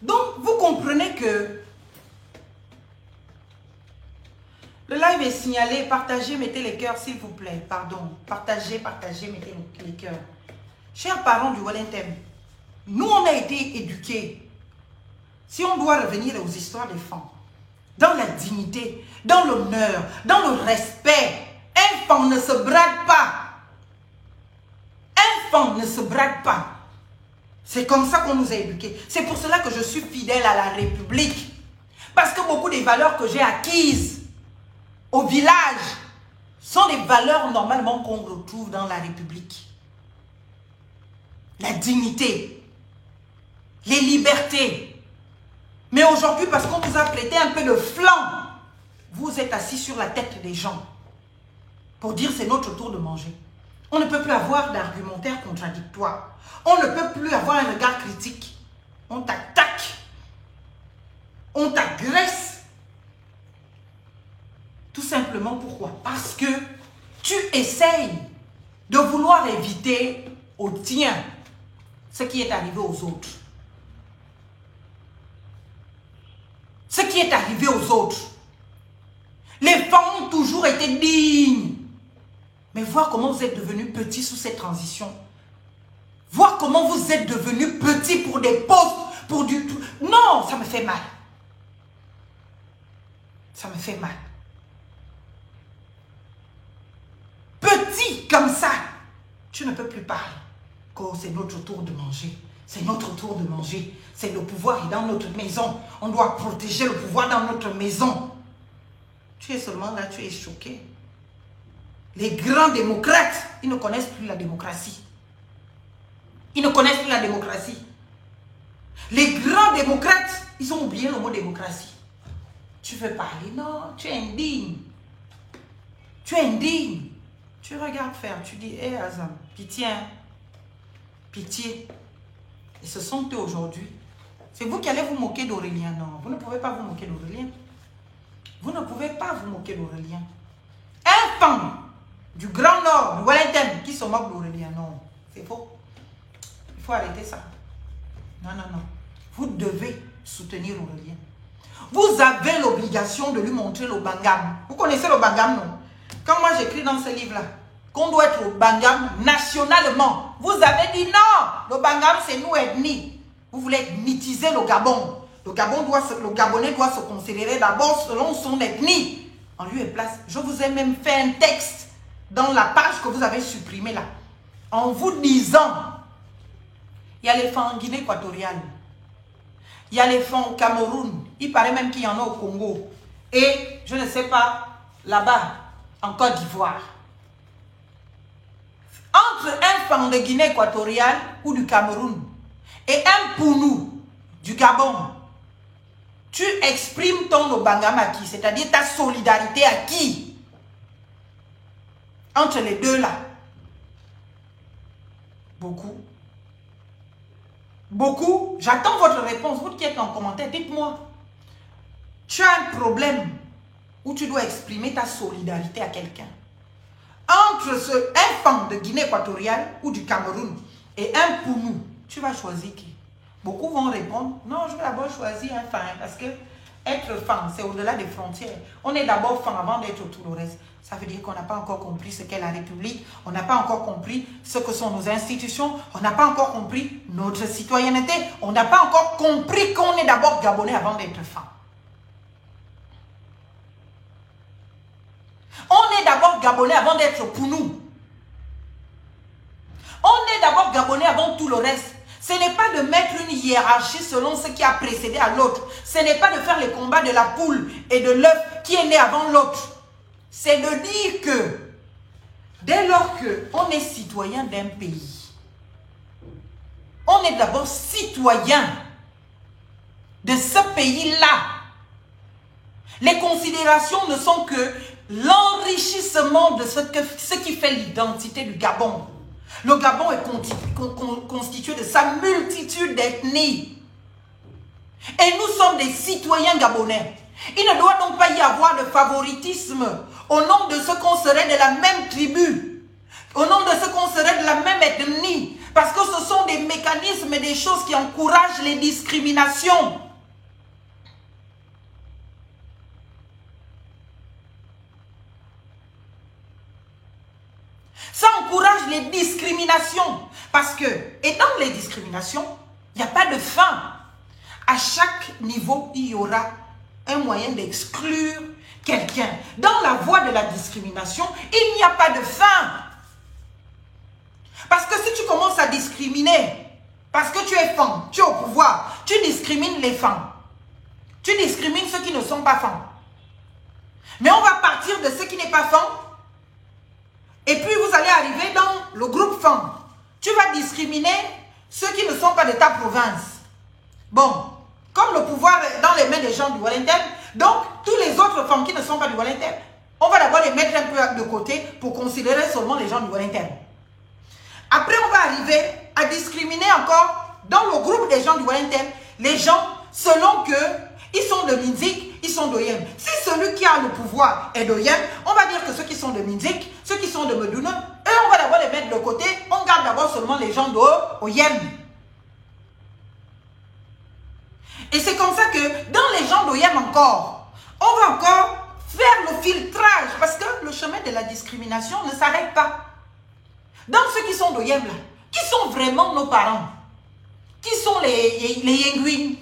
Donc, vous comprenez que le live est signalé. Partagez, mettez les cœurs, s'il vous plaît. Pardon. Partagez, mettez les cœurs. Chers parents du Wellington, nous, on a été éduqués. Si on doit revenir aux histoires des femmes, dans la dignité, dans l'honneur, dans le respect, un femme ne se brade pas. Un femme ne se brade pas. C'est comme ça qu'on nous a éduqués. C'est pour cela que je suis fidèle à la République. Parce que beaucoup des valeurs que j'ai acquises au village sont des valeurs normalement qu'on retrouve dans la République. La dignité, les libertés. Mais aujourd'hui, parce qu'on vous a prêté un peu de flanc, vous êtes assis sur la tête des gens pour dire c'est notre tour de manger. On ne peut plus avoir d'argumentaire contradictoire. On ne peut plus avoir un regard critique. On t'attaque. On t'agresse. Tout simplement pourquoi? Parce que tu essayes de vouloir éviter au tien ce qui est arrivé aux autres. Ce qui est arrivé aux autres. Les femmes ont toujours été dignes. Mais voir comment vous êtes devenus petits sous cette transition. Voir comment vous êtes devenus petits pour des postes, pour du tout. Non, ça me fait mal. Ça me fait mal. Petit comme ça, tu ne peux plus parler. Oh, c'est notre tour de manger. C'est notre tour de manger. C'est le pouvoir est dans notre maison. On doit protéger le pouvoir dans notre maison. Tu es seulement là, tu es choqué. Les grands démocrates, ils ne connaissent plus la démocratie. Ils ne connaissent plus la démocratie. Les grands démocrates, ils ont oublié le mot démocratie. Tu veux parler? Non, tu es indigne. Tu es indigne. Tu regardes faire, tu dis, hé Azam, pitié, hein? Pitié. Et ce sont eux aujourd'hui. C'est vous qui allez vous moquer d'Aurélien. Non, vous ne pouvez pas vous moquer d'Aurélien. Vous ne pouvez pas vous moquer d'Aurélien. Un femme du Grand Nord, du Wellington, qui se moque d'Aurélien. Non, c'est faux. Il faut arrêter ça. Non, non, non. Vous devez soutenir Aurélien. Vous avez l'obligation de lui montrer le Bangam. Vous connaissez le Bangam, non? Quand moi j'écris dans ce livre-là, qu'on doit être au Bangam nationalement, vous avez dit non, le Bangam c'est nous ethnies. Vous voulez ethniciser le Gabon. Le Gabonais doit se considérer d'abord selon son ethnie. En lieu et place, je vous ai même fait un texte dans la page que vous avez supprimée là. En vous disant, il y a les femmes en Guinée équatoriale. Il y a les femmes au Cameroun. Il paraît même qu'il y en a au Congo. Et je ne sais pas, là-bas, en Côte d'Ivoire. Entre un fan de Guinée équatoriale ou du Cameroun et un Pounou du Gabon, tu exprimes ton Obangam à qui? C'est-à-dire ta solidarité à qui? Entre les deux là. Beaucoup. Beaucoup. J'attends votre réponse. Vous qui êtes en commentaire, dites-moi. Tu as un problème où tu dois exprimer ta solidarité à quelqu'un. Entre un fan de Guinée équatoriale ou du Cameroun et un Pounou, tu vas choisir qui? Beaucoup vont répondre, non, je vais d'abord choisir un fan parce que être fan, c'est au-delà des frontières. On est d'abord fan avant d'être tout le reste. Ça veut dire qu'on n'a pas encore compris ce qu'est la République, on n'a pas encore compris ce que sont nos institutions, on n'a pas encore compris notre citoyenneté, on n'a pas encore compris qu'on est d'abord Gabonais avant d'être fan. On est d'abord Gabonais avant d'être Pounou. On est d'abord Gabonais avant tout le reste. Ce n'est pas de mettre une hiérarchie selon ce qui a précédé à l'autre. Ce n'est pas de faire les combats de la poule et de l'œuf qui est né avant l'autre. C'est de dire que dès lors qu'on est citoyen d'un pays, on est d'abord citoyen de ce pays-là. Les considérations ne sont que l'enrichissement de ce qui fait l'identité du Gabon. Le Gabon est constitué de sa multitude d'ethnies. Et nous sommes des citoyens gabonais. Il ne doit donc pas y avoir de favoritisme au nom de ce qu'on serait de la même tribu, au nom de ce qu'on serait de la même ethnie, parce que ce sont des mécanismes et des choses qui encouragent les discriminations. Ça encourage les discriminations. Parce que, et dans les discriminations, il n'y a pas de fin. À chaque niveau, il y aura un moyen d'exclure quelqu'un. Dans la voie de la discrimination, il n'y a pas de fin. Parce que si tu commences à discriminer, parce que tu es femme, tu es au pouvoir, tu discrimines les femmes. Tu discrimines ceux qui ne sont pas femmes. Mais on va partir de ceux qui n'est pas femme. Et puis vous allez arriver dans le groupe femme. Tu vas discriminer ceux qui ne sont pas de ta province. Bon, comme le pouvoir est dans les mains des gens du Wellington, donc tous les autres femmes qui ne sont pas du Wellington, on va d'abord les mettre un peu de côté pour considérer seulement les gens du Wellington. Après, on va arriver à discriminer encore dans le groupe des gens du Wellington, les gens selon que ils sont de Minzik, ils sont d'Oyem. Si celui qui a le pouvoir est d'Oyem, on va dire que ceux qui sont de Minzik, ceux qui sont de Medoune, eux, on va d'abord les mettre de côté. On garde d'abord seulement les gens d'Oyem. Et c'est comme ça que dans les gens d'Oyem encore, on va encore faire le filtrage. Parce que le chemin de la discrimination ne s'arrête pas. Dans ceux qui sont d'Oyem, là, qui sont vraiment nos parents? Qui sont les Yenguin?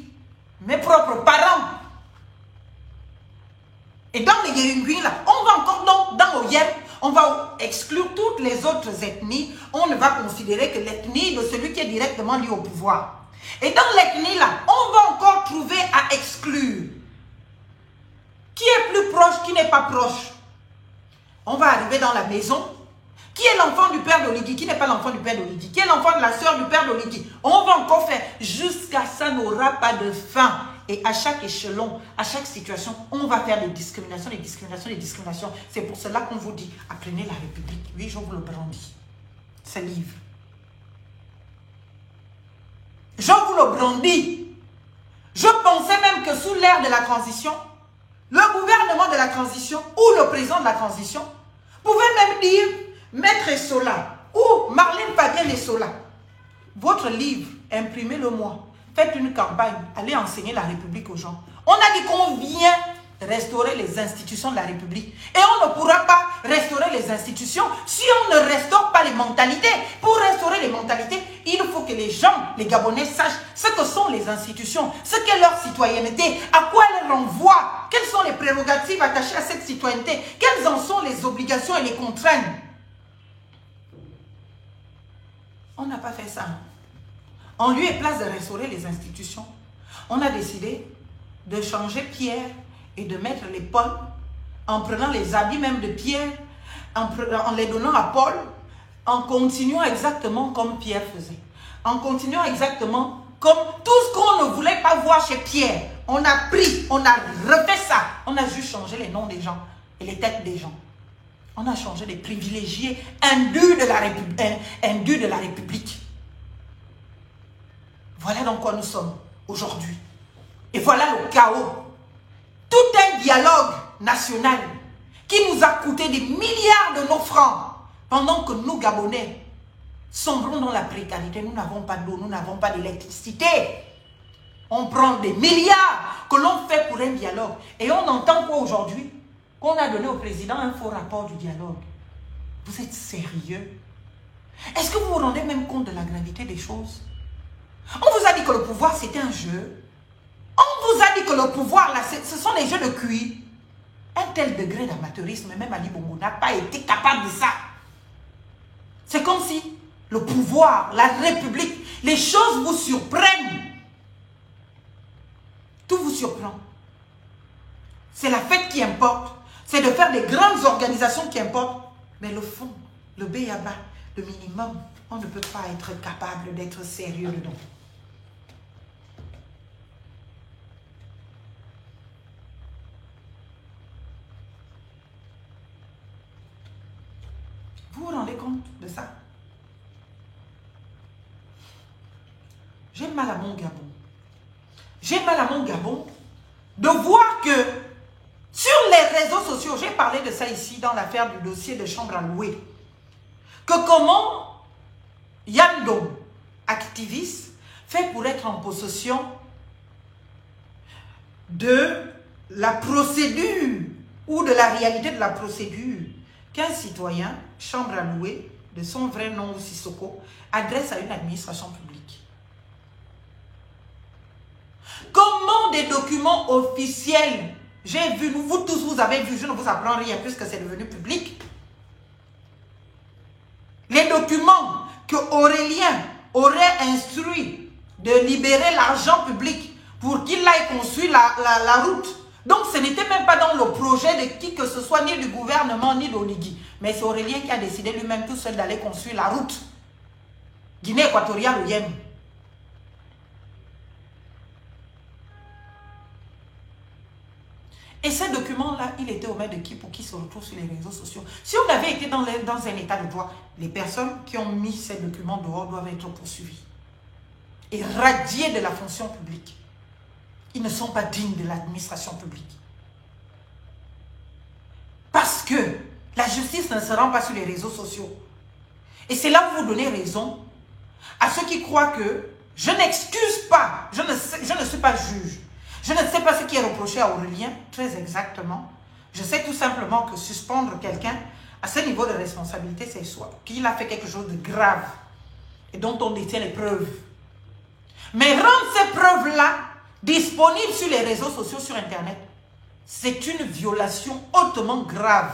Mes propres parents. Et dans les Yenguin, là, on va encore dans Oyem, on va exclure toutes les autres ethnies. On ne va considérer que l'ethnie de celui qui est directement lié au pouvoir. Et dans l'ethnie, là, on va encore trouver à exclure. Qui est plus proche, qui n'est pas proche? On va arriver dans la maison. Qui est l'enfant du père d'Oligi? Qui n'est pas l'enfant du père d'Oligi? Qui est l'enfant de la sœur du père d'Oligi? On va encore faire jusqu'à ça n'aura pas de fin. Et à chaque échelon, à chaque situation, on va faire des discriminations, des discriminations, des discriminations. C'est pour cela qu'on vous dit, apprenez la République. Oui, je vous le brandis. Ce livre. Je vous le brandis. Je pensais même que sous l'ère de la transition, le gouvernement de la transition ou le président de la transition pouvait même dire Maître Essola ou Marlène Fabienne Essola, votre livre, imprimez-le-moi. Faites une campagne, allez enseigner la République aux gens. On a dit qu'on vient restaurer les institutions de la République. Et on ne pourra pas restaurer les institutions si on ne restaure pas les mentalités. Pour restaurer les mentalités, il faut que les gens, les Gabonais, sachent ce que sont les institutions, ce qu'est leur citoyenneté, à quoi elles renvoient, quelles sont les prérogatives attachées à cette citoyenneté, quelles en sont les obligations et les contraintes. On n'a pas fait ça. En lieu et place de restaurer les institutions, on a décidé de changer Pierre et de mettre les Paul en prenant les habits même de Pierre, en les donnant à Paul, en continuant exactement comme Pierre faisait. En continuant exactement comme tout ce qu'on ne voulait pas voir chez Pierre. On a pris, on a refait ça. On a juste changé les noms des gens et les têtes des gens. On a changé les privilégiés indus de la République. Voilà dans quoi nous sommes aujourd'hui. Et voilà le chaos. Tout un dialogue national qui nous a coûté des milliards de nos francs pendant que nous, Gabonais, sombrons dans la précarité. Nous n'avons pas d'eau, nous n'avons pas d'électricité. On prend des milliards que l'on fait pour un dialogue. Et on entend quoi aujourd'hui? Qu'on a donné au président un faux rapport du dialogue. Vous êtes sérieux? Est-ce que vous vous rendez même compte de la gravité des choses? On vous a dit que le pouvoir c'était un jeu. On vous a dit que le pouvoir, là, ce sont des jeux de QI. Un tel degré d'amateurisme, même Ali Bongo n'a pas été capable de ça. C'est comme si le pouvoir, la République, les choses vous surprennent. Tout vous surprend. C'est la fête qui importe. C'est de faire des grandes organisations qui importent. Mais le fond, le B.A.B.A., le minimum, on ne peut pas être capable d'être sérieux dedans. Vous vous rendez compte de ça? J'ai mal à mon Gabon. J'ai mal à mon Gabon de voir que sur les réseaux sociaux, j'ai parlé de ça ici dans l'affaire du dossier de chambre à louer, que comment Yandom, activiste, fait pour être en possession de la procédure ou de la réalité de la procédure qu'un citoyen, chambre à louer, de son vrai nom Sissoko, adresse à une administration publique. Comment des documents officiels, j'ai vu, vous tous vous avez vu, je ne vous apprends rien puisque c'est devenu public. Les documents que Aurélien aurait instruit de libérer l'argent public pour qu'il aille construire la route. Donc ce n'était même pas dans le projet de qui que ce soit, ni du gouvernement, ni d'Oligui. Mais c'est Aurélien qui a décidé lui-même tout seul d'aller construire la route. Guinée équatoriale ou Yémen. Et ces documents-là, il était au maître de qui pour qui se retrouve sur les réseaux sociaux. Si on avait été dans un état de droit, les personnes qui ont mis ces documents dehors doivent être poursuivies et radiées de la fonction publique. Ils ne sont pas dignes de l'administration publique. Parce que la justice ne se rend pas sur les réseaux sociaux. Et c'est là où vous donnez raison à ceux qui croient que je n'excuse pas, je ne suis pas juge. Je ne sais pas ce qui est reproché à Aurélien, très exactement. Je sais tout simplement que suspendre quelqu'un à ce niveau de responsabilité, c'est soit qu'il a fait quelque chose de grave et dont on détient les preuves. Mais rendre ces preuves-là disponibles sur les réseaux sociaux, sur Internet, c'est une violation hautement grave.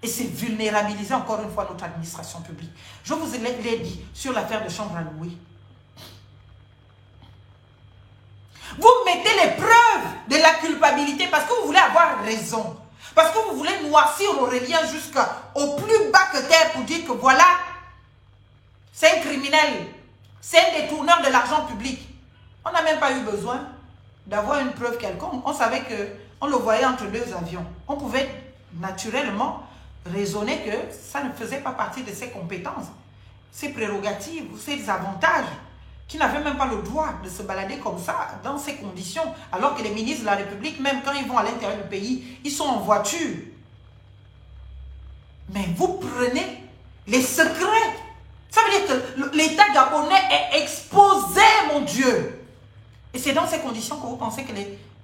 Et c'est vulnérabiliser encore une fois notre administration publique. Je vous l'ai dit sur l'affaire de chambre à louer. Vous mettez les preuves de la culpabilité parce que vous voulez avoir raison. Parce que vous voulez noircir Aurélien jusqu'au plus bas que terre pour dire que voilà, c'est un criminel, c'est un détourneur de l'argent public. On n'a même pas eu besoin d'avoir une preuve quelconque. On savait qu'on le voyait entre deux avions. On pouvait naturellement raisonner que ça ne faisait pas partie de ses compétences, ses prérogatives, ses avantages, qui n'avaient même pas le droit de se balader comme ça, dans ces conditions, alors que les ministres de la République, même quand ils vont à l'intérieur du pays, ils sont en voiture. Mais vous prenez les secrets. Ça veut dire que l'État gabonais est exposé, mon Dieu. Et c'est dans ces conditions que vous pensez que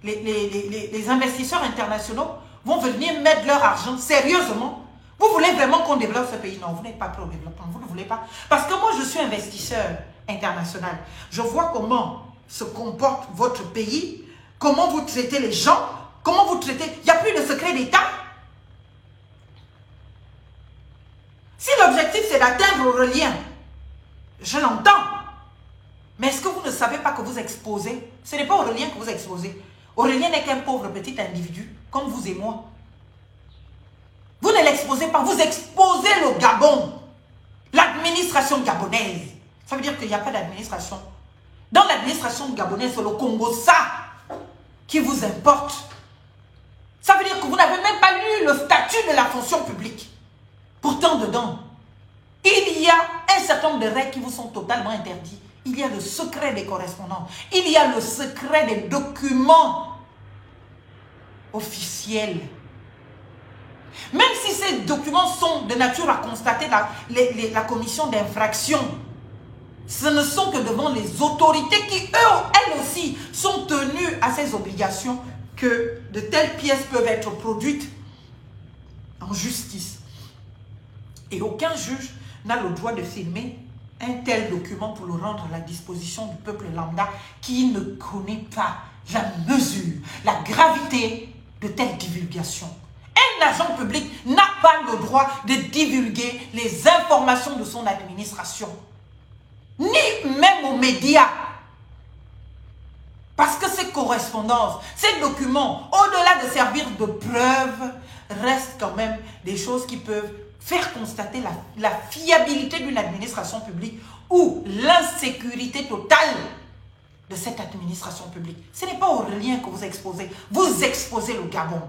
les investisseurs internationaux vont venir mettre leur argent sérieusement. Vous voulez vraiment qu'on développe ce pays? Non, vous n'êtes pas pro développement, vous ne voulez pas. Parce que moi, je suis investisseur international. Je vois comment se comporte votre pays, comment vous traitez les gens, comment vous traitez... Il n'y a plus de secret d'État. Si l'objectif c'est d'atteindre Aurélien, je l'entends. Mais est-ce que vous ne savez pas que vous exposez? Ce n'est pas Aurélien que vous exposez. Aurélien n'est qu'un pauvre petit individu, comme vous et moi. Vous ne l'exposez pas, vous exposez le Gabon, l'administration gabonaise. Ça veut dire qu'il n'y a pas d'administration. Dans l'administration gabonaise, c'est le Congo, ça qui vous importe. Ça veut dire que vous n'avez même pas lu le statut de la fonction publique. Pourtant, dedans, il y a un certain nombre de règles qui vous sont totalement interdites. Il y a le secret des correspondants. Il y a le secret des documents officiels. Même si ces documents sont de nature à constater la commission d'infraction, ce ne sont que devant les autorités qui, elles aussi, sont tenues à ces obligations que de telles pièces peuvent être produites en justice. Et aucun juge n'a le droit de filmer un tel document pour le rendre à la disposition du peuple lambda qui ne connaît pas la mesure, la gravité de telle divulgation. Un agent public n'a pas le droit de divulguer les informations de son administration, ni même aux médias. Parce que ces correspondances, ces documents, au-delà de servir de preuve, restent quand même des choses qui peuvent faire constater la fiabilité d'une administration publique ou l'insécurité totale de cette administration publique. Ce n'est pas Aurélien que vous exposez. Vous exposez le Gabon.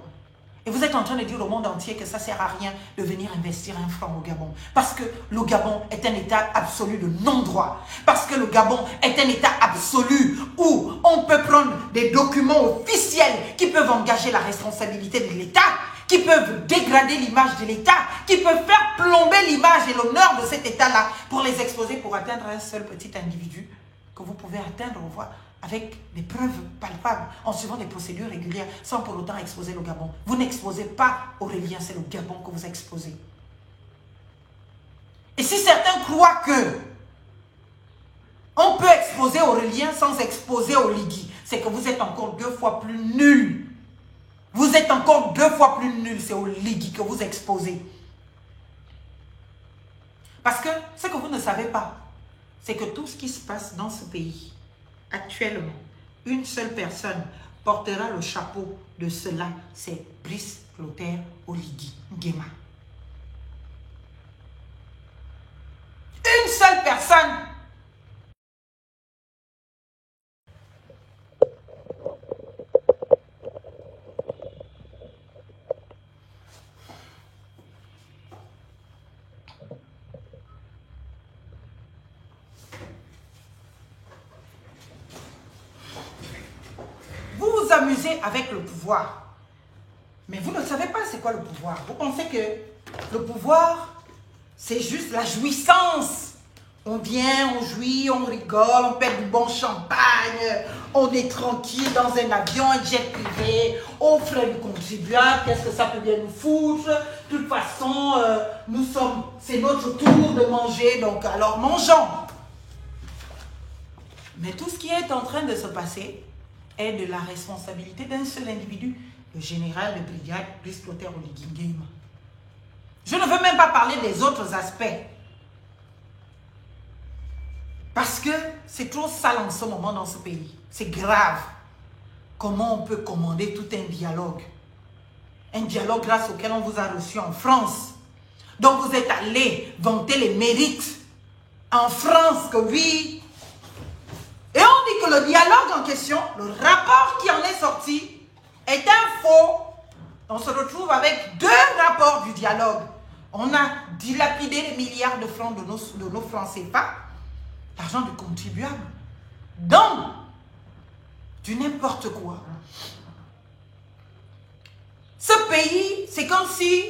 Et vous êtes en train de dire au monde entier que ça ne sert à rien de venir investir un franc au Gabon. Parce que le Gabon est un état absolu de non-droit. Parce que le Gabon est un état absolu où on peut prendre des documents officiels qui peuvent engager la responsabilité de l'État, qui peuvent dégrader l'image de l'État, qui peuvent faire plomber l'image et l'honneur de cet État-là pour les exposer pour atteindre un seul petit individu que vous pouvez atteindre au revoir avec des preuves palpables, en suivant des procédures régulières, sans pour autant exposer le Gabon. Vous n'exposez pas Aurélien, c'est le Gabon que vous exposez. Et si certains croient que on peut exposer Aurélien sans exposer Oligui, c'est que vous êtes encore 2 fois plus nuls. Vous êtes encore 2 fois plus nuls, c'est Oligui que vous exposez. Parce que ce que vous ne savez pas, c'est que tout ce qui se passe dans ce pays, actuellement, une seule personne portera le chapeau de cela, c'est Brice Clotaire Oligui Nguema. Une seule personne. Amusez avec le pouvoir. Mais vous ne savez pas c'est quoi le pouvoir. Vous pensez que le pouvoir, c'est juste la jouissance. On vient, on jouit, on rigole, on paie du bon champagne, on est tranquille dans un avion, un jet privé, on frais du contribuable, qu'est-ce que ça peut bien nous foutre? De toute façon, c'est notre tour de manger, donc alors mangeons. Mais tout ce qui est en train de se passer est de la responsabilité d'un seul individu, le général de brigade Brice Clotaire Oligui Nguema. Je ne veux même pas parler des autres aspects. Parce que c'est trop sale en ce moment dans ce pays. C'est grave. Comment on peut commander tout un dialogue? Un dialogue grâce auquel on vous a reçu en France. Donc vous êtes allé vanter les mérites en France que oui. Et on dit que le dialogue en question, le rapport qui en est sorti, est un faux. On se retrouve avec 2 rapports du dialogue. On a dilapidé les milliards de francs de nos francs CFA, l'argent du contribuable, dans du n'importe quoi. Ce pays, c'est comme si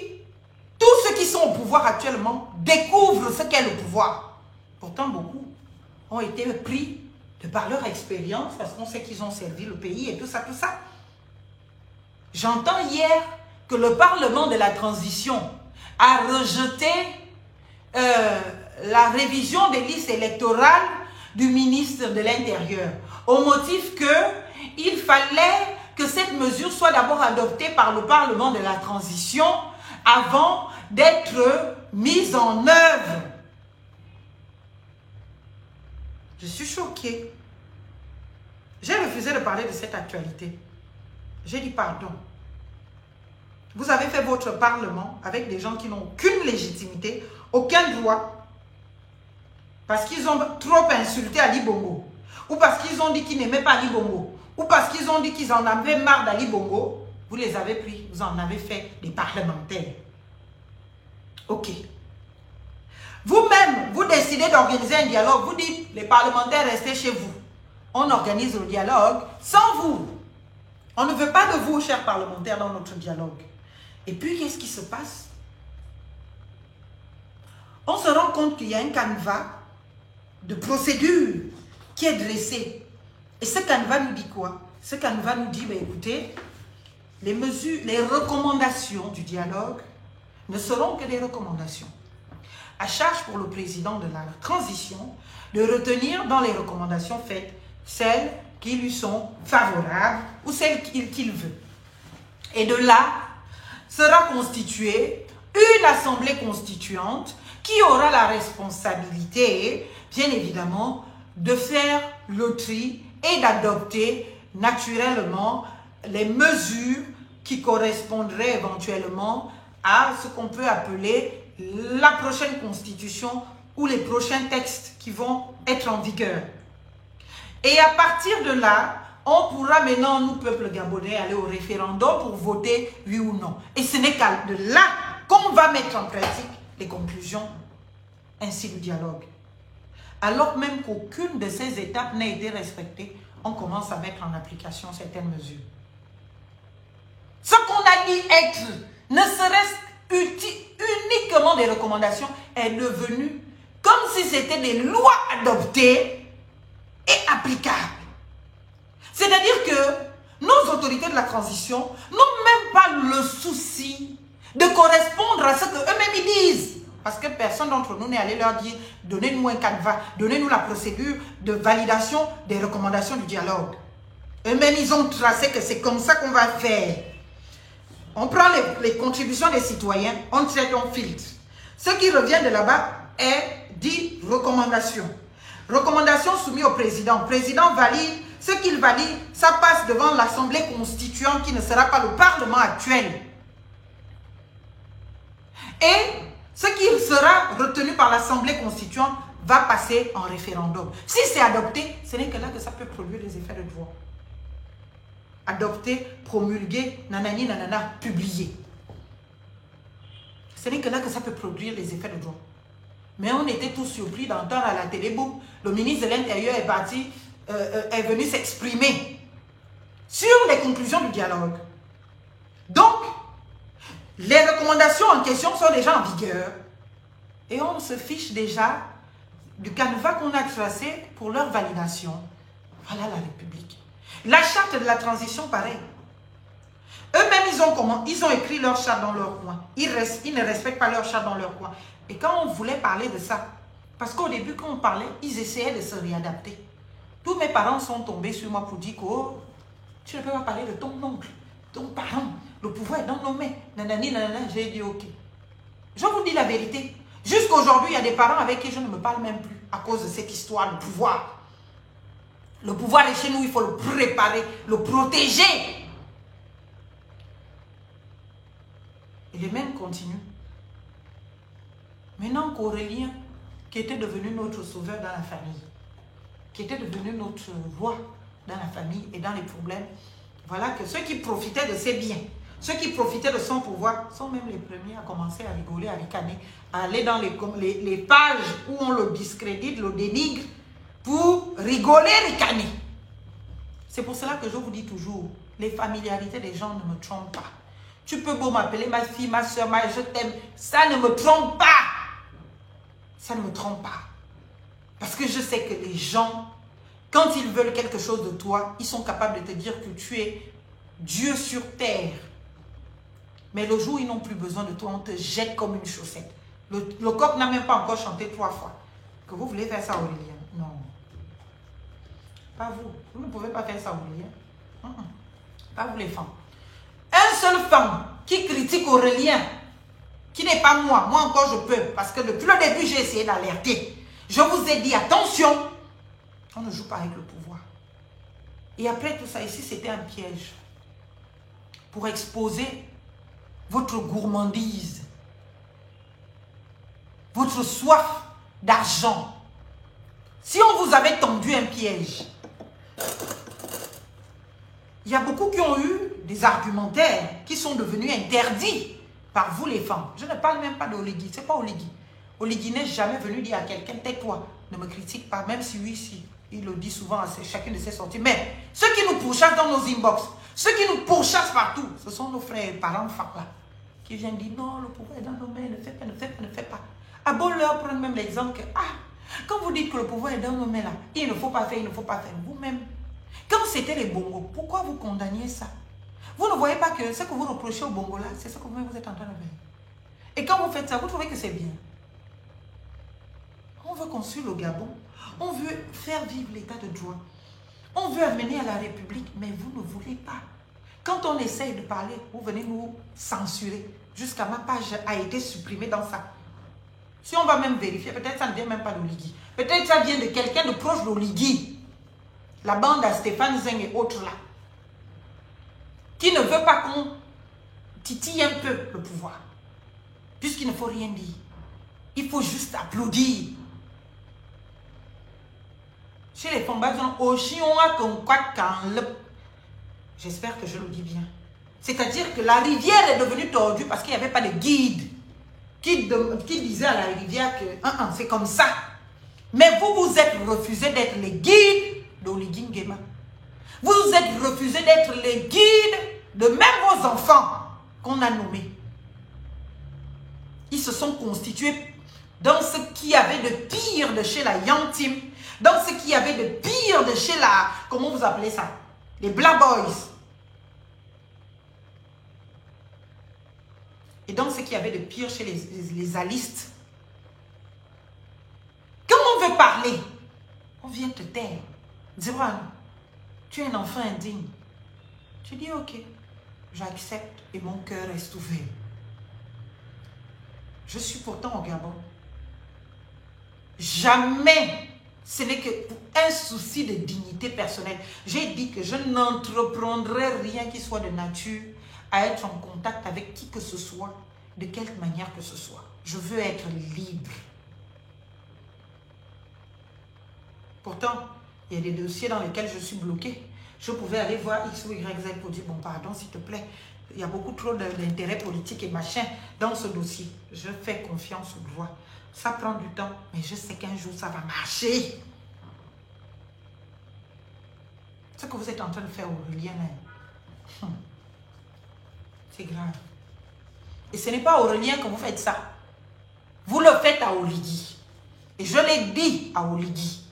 tous ceux qui sont au pouvoir actuellement découvrent ce qu'est le pouvoir. Pourtant, beaucoup ont été pris de par leur expérience, parce qu'on sait qu'ils ont servi le pays et tout ça, tout ça. J'entends hier que le Parlement de la transition a rejeté la révision des listes électorales du ministre de l'Intérieur, au motif qu'il fallait que cette mesure soit d'abord adoptée par le Parlement de la transition avant d'être mise en œuvre. Je suis choquée. J'ai refusé de parler de cette actualité. J'ai dit pardon. Vous avez fait votre parlement avec des gens qui n'ont aucune légitimité, aucun droit, parce qu'ils ont trop insulté Ali Bongo, ou parce qu'ils ont dit qu'ils n'aimaient pas Ali Bongo, ou parce qu'ils ont dit qu'ils en avaient marre d'Ali Bongo. Vous les avez pris, vous en avez fait des parlementaires. Ok. Vous-même, vous décidez d'organiser un dialogue. Vous dites, les parlementaires, restez chez vous. On organise le dialogue sans vous. On ne veut pas de vous, chers parlementaires, dans notre dialogue. Et puis, qu'est-ce qui se passe? On se rend compte qu'il y a un canevas de procédure qui est dressé. Et ce canevas nous dit quoi? Ce canevas nous dit, ben, écoutez, les mesures, les recommandations du dialogue ne seront que des recommandations. À charge pour le président de la transition de retenir dans les recommandations faites celles qui lui sont favorables ou celles qu'il veut. Et de là sera constituée une assemblée constituante qui aura la responsabilité, bien évidemment, de faire le tri et d'adopter naturellement les mesures qui correspondraient éventuellement à ce qu'on peut appeler la prochaine constitution ou les prochains textes qui vont être en vigueur. Et à partir de là, on pourra maintenant, nous, peuple gabonais, aller au référendum pour voter oui ou non. Et ce n'est qu'à de là qu'on va mettre en pratique les conclusions ainsi le dialogue. Alors même qu'aucune de ces étapes n'a été respectée, on commence à mettre en application certaines mesures. Ce qu'on a dit être, ne serait-ce uniquement des recommandations, est devenu comme si c'était des lois adoptées et applicables. C'est-à-dire que nos autorités de la transition n'ont même pas le souci de correspondre à ce qu'eux-mêmes ils disent. Parce que personne d'entre nous n'est allé leur dire, donnez-nous un canevas, donnez-nous la procédure de validation des recommandations du dialogue. Eux-mêmes, ils ont tracé que c'est comme ça qu'on va faire. On prend les contributions des citoyens, on traite, on filtre. Ce qui revient de là-bas est dit recommandation. Recommandation soumise au président. Le président valide. Ce qu'il valide, ça passe devant l'Assemblée constituante qui ne sera pas le Parlement actuel. Et ce qui sera retenu par l'Assemblée constituante va passer en référendum. Si c'est adopté, ce n'est que là que ça peut produire des effets de droit. Adopté, promulgué, nanani, nanana, publié. Ce n'est que là que ça peut produire les effets de droit. Mais on était tous surpris d'entendre à la télé, boum, le ministre de l'Intérieur est parti, est venu s'exprimer sur les conclusions du dialogue. Donc, les recommandations en question sont déjà en vigueur. Et on se fiche déjà du canevas qu'on a tracé pour leur validation. Voilà la République. La charte de la transition, pareil. Eux-mêmes, ils ont écrit leur charte dans leur coin. Ils ne respectent pas leur charte dans leur coin. Et quand on voulait parler de ça, parce qu'au début, quand on parlait, ils essayaient de se réadapter. Tous mes parents sont tombés sur moi pour dire que oh, tu ne peux pas parler de ton oncle, ton parent. Le pouvoir est dans nos mains. Nanani, nanana. J'ai dit ok. Je vous dis la vérité. Jusqu'à aujourd'hui, il y a des parents avec qui je ne me parle même plus à cause de cette histoire de pouvoir. Le pouvoir est chez nous, il faut le préparer, le protéger. Et les mêmes continuent. Maintenant qu'Aurélien, qui était devenu notre sauveur dans la famille, qui était devenu notre roi dans la famille et dans les problèmes, voilà que ceux qui profitaient de ses biens, ceux qui profitaient de son pouvoir, sont même les premiers à commencer à rigoler, à ricaner, à aller dans les pages où on le discrédite, le dénigre, pour rigoler, ricaner. C'est pour cela que je vous dis toujours, les familiarités des gens ne me trompent pas. Tu peux beau m'appeler ma fille, ma soeur, je t'aime, ça ne me trompe pas. Ça ne me trompe pas. Parce que je sais que les gens, quand ils veulent quelque chose de toi, ils sont capables de te dire que tu es Dieu sur terre. Mais le jour où ils n'ont plus besoin de toi, on te jette comme une chaussette. Le coq n'a même pas encore chanté 3 fois. Que vous voulez faire ça, Aurélien? Non. Pas vous. Vous ne pouvez pas faire ça, Aurélien. Pas vous les femmes. Un seul femme qui critique Aurélien, qui n'est pas moi. Moi encore je peux. Parce que depuis le début, j'ai essayé d'alerter. Je vous ai dit, attention, on ne joue pas avec le pouvoir. Et après tout ça, ici, c'était un piège. Pour exposer votre gourmandise, votre soif d'argent. Si on vous avait tendu un piège, il y a beaucoup qui ont eu des argumentaires qui sont devenus interdits par vous les femmes. Je ne parle même pas d'Oligui, ce n'est pas Oligui. Oligui n'est jamais venu dire à quelqu'un, tais-toi, ne me critique pas, même si oui, si, il le dit souvent à chacune de ses sorties. Mais ceux qui nous pourchassent dans nos inbox, ceux qui nous pourchassent partout, ce sont nos frères et parents femmes là. qui viennent dire non, le pouvoir est dans nos mains, ne fais pas, ne fais pas, ne fais pas. À bon leur prendre même l'exemple que, quand vous dites que le pouvoir est dans nos mains là, il ne faut pas faire, il ne faut pas faire vous-même. Quand c'était les bongos, pourquoi vous condamniez ça? Vous ne voyez pas que ce que vous reprochez au bongo là, c'est ce que vous-même vous êtes en train de faire. Et quand vous faites ça, vous trouvez que c'est bien. On veut construire le Gabon. On veut faire vivre l'état de droit. On veut amener à la République, mais vous ne voulez pas. Quand on essaye de parler, vous venez nous censurer. Jusqu'à ma page a été supprimée dans ça. Si on va même vérifier, peut-être ça ne vient même pas d'Oligui. Peut-être ça vient de quelqu'un de proche d'Oligui. La bande à Stéphane Zeng et autres là. Qui ne veut pas qu'on titille un peu le pouvoir. Puisqu'il ne faut rien dire. Il faut juste applaudir. Chez les Fombazons, j'espère que je le dis bien. C'est-à-dire que la rivière est devenue tordue parce qu'il n'y avait pas de guide qui disait à la rivière que c'est comme ça. Mais vous vous êtes refusé d'être les guides d'Oligui Nguema. Vous vous êtes refusé d'être les guides de même vos enfants qu'on a nommés. Ils se sont constitués dans ce qu'il y avait de pire de chez la Young Team, dans ce qu'il y avait de pire de chez la, comment vous appelez ça, les Black Boys. Et dans ce qu'il y avait de pire chez les alistes. Quand on veut parler, on vient te taire. Diran, tu es un enfant indigne. Tu dis ok, j'accepte et mon cœur reste ouvert. Je suis pourtant au Gabon. Jamais, ce n'est qu'un souci de dignité personnelle. J'ai dit que je n'entreprendrai rien qui soit de nature à être en contact avec qui que ce soit, de quelque manière que ce soit. Je veux être libre. Pourtant, il y a des dossiers dans lesquels je suis bloquée. Je pouvais aller voir X ou YZ pour dire, bon, pardon, s'il te plaît, il y a beaucoup trop d'intérêt politique et machin dans ce dossier. Je fais confiance au droit. Ça prend du temps, mais je sais qu'un jour, ça va marcher. Ce que vous êtes en train de faire, Aurélien, c'est grave. Et ce n'est pas Aurélien que vous faites ça. Vous le faites à Oligui. Et je l'ai dit à Oligui,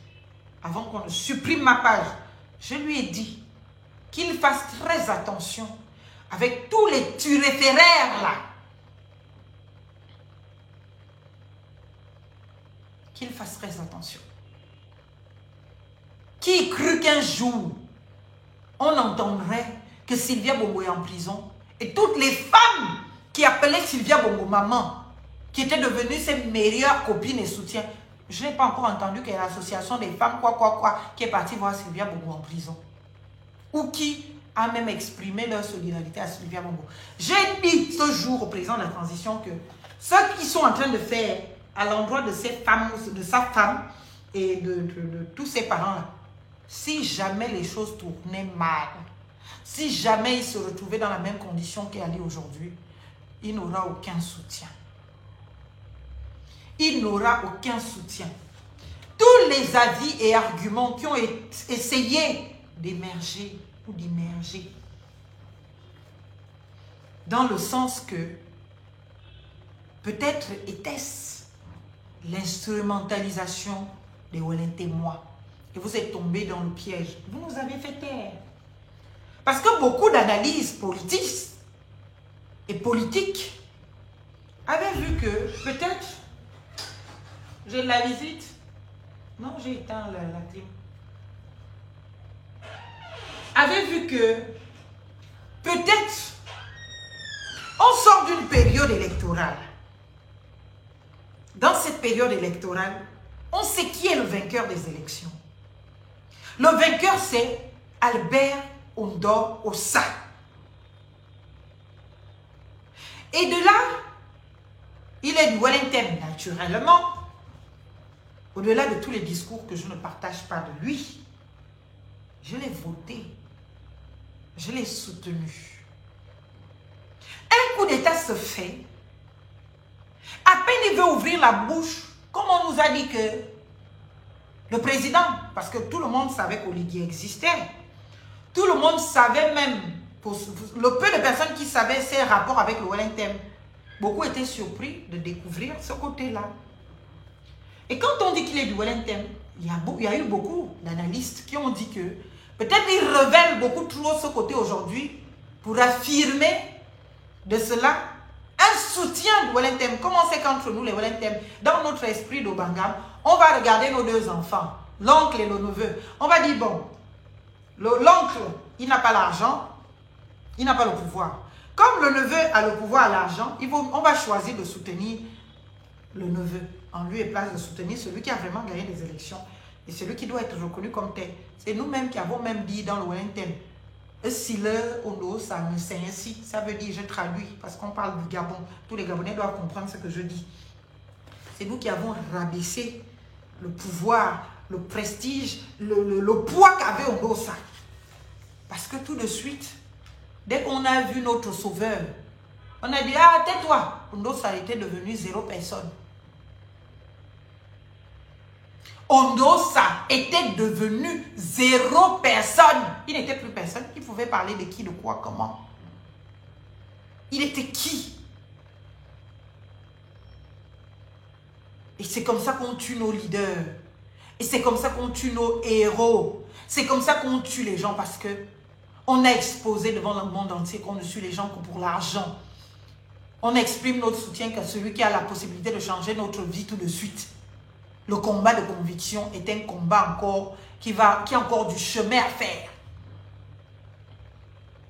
avant qu'on ne supprime ma page, je lui ai dit qu'il fasse très attention avec tous les turéféraires là. Qu'il fasse très attention. Qui crut qu'un jour, on entendrait que Sylvia Bongo est en prison et toutes les femmes qui appelaient Sylvia Bongo maman, qui étaient devenues ses meilleures copines et soutiens. Je n'ai pas encore entendu qu'il y a l'association des femmes qui est partie voir Sylvia Bongo en prison. Ou qui a même exprimé leur solidarité à Sylvia Bongo. J'ai dit ce jour au président de la transition que ceux qui sont en train de faire à l'endroit de ces femmes, de sa femme et de tous ses parents-là, si jamais les choses tournaient mal, si jamais il se retrouvait dans la même condition qu'elle est aujourd'hui, il n'aura aucun soutien. Il n'aura aucun soutien. Tous les avis et arguments qui ont essayé d'émerger ou d'immerger dans le sens que peut-être était-ce l'instrumentalisation des Ouelin-Témois et vous êtes tombé dans le piège. Vous nous avez fait taire. Parce que beaucoup d'analyses politiques et politiques avaient vu que peut-être j'ai de la visite. Non, j'ai éteint la clim. Avait vu que peut-être on sort d'une période électorale. Dans cette période électorale, on sait qui est le vainqueur des élections. Le vainqueur, c'est Albert Ondor Ossa. Et de là, il est du Ouelin-Témoin naturellement. Au-delà de tous les discours que je ne partage pas de lui, je l'ai voté. Je l'ai soutenu. Un coup d'État se fait. À peine il veut ouvrir la bouche, comme on nous a dit que le président, parce que tout le monde savait qu'Oligui existait, tout le monde savait même, pour le peu de personnes qui savaient ses rapports avec le Ouelin-Témoin, beaucoup étaient surpris de découvrir ce côté-là. Et quand on dit qu'il est du Wellington, il y a eu beaucoup d'analystes qui ont dit que peut-être il révèle beaucoup trop ce côté aujourd'hui pour affirmer de cela un soutien de Wellington. Comme on sait qu'entre nous, les Wellington, dans notre esprit d'Obangam, on va regarder nos deux enfants, l'oncle et le neveu. On va dire, bon, l'oncle, il n'a pas l'argent, il n'a pas le pouvoir. Comme le neveu a le pouvoir, l'argent, on va choisir de soutenir le neveu, en lieu et place de soutenir celui qui a vraiment gagné les élections et celui qui doit être reconnu comme tel. C'est nous-mêmes qui avons même dit dans le Wellington, si le Ondo, ça me c'est ainsi, ça veut dire, je traduis, parce qu'on parle du Gabon, tous les Gabonais doivent comprendre ce que je dis. C'est nous qui avons rabaissé le pouvoir, le prestige, le poids qu'avait Ondosa. Parce que tout de suite, dès qu'on a vu notre sauveur, on a dit, ah, tais-toi. Ondosa était devenu 0 personne. Ondosa était devenu 0 personne. Il n'était plus personne. Il pouvait parler de qui, de quoi, comment. Il était qui? Et c'est comme ça qu'on tue nos leaders. Et c'est comme ça qu'on tue nos héros. C'est comme ça qu'on tue les gens parce que on a exposé devant le monde entier qu'on ne tue les gens que pour l'argent. On exprime notre soutien qu'à celui qui a la possibilité de changer notre vie tout de suite. Le combat de conviction est un combat encore qui a encore du chemin à faire.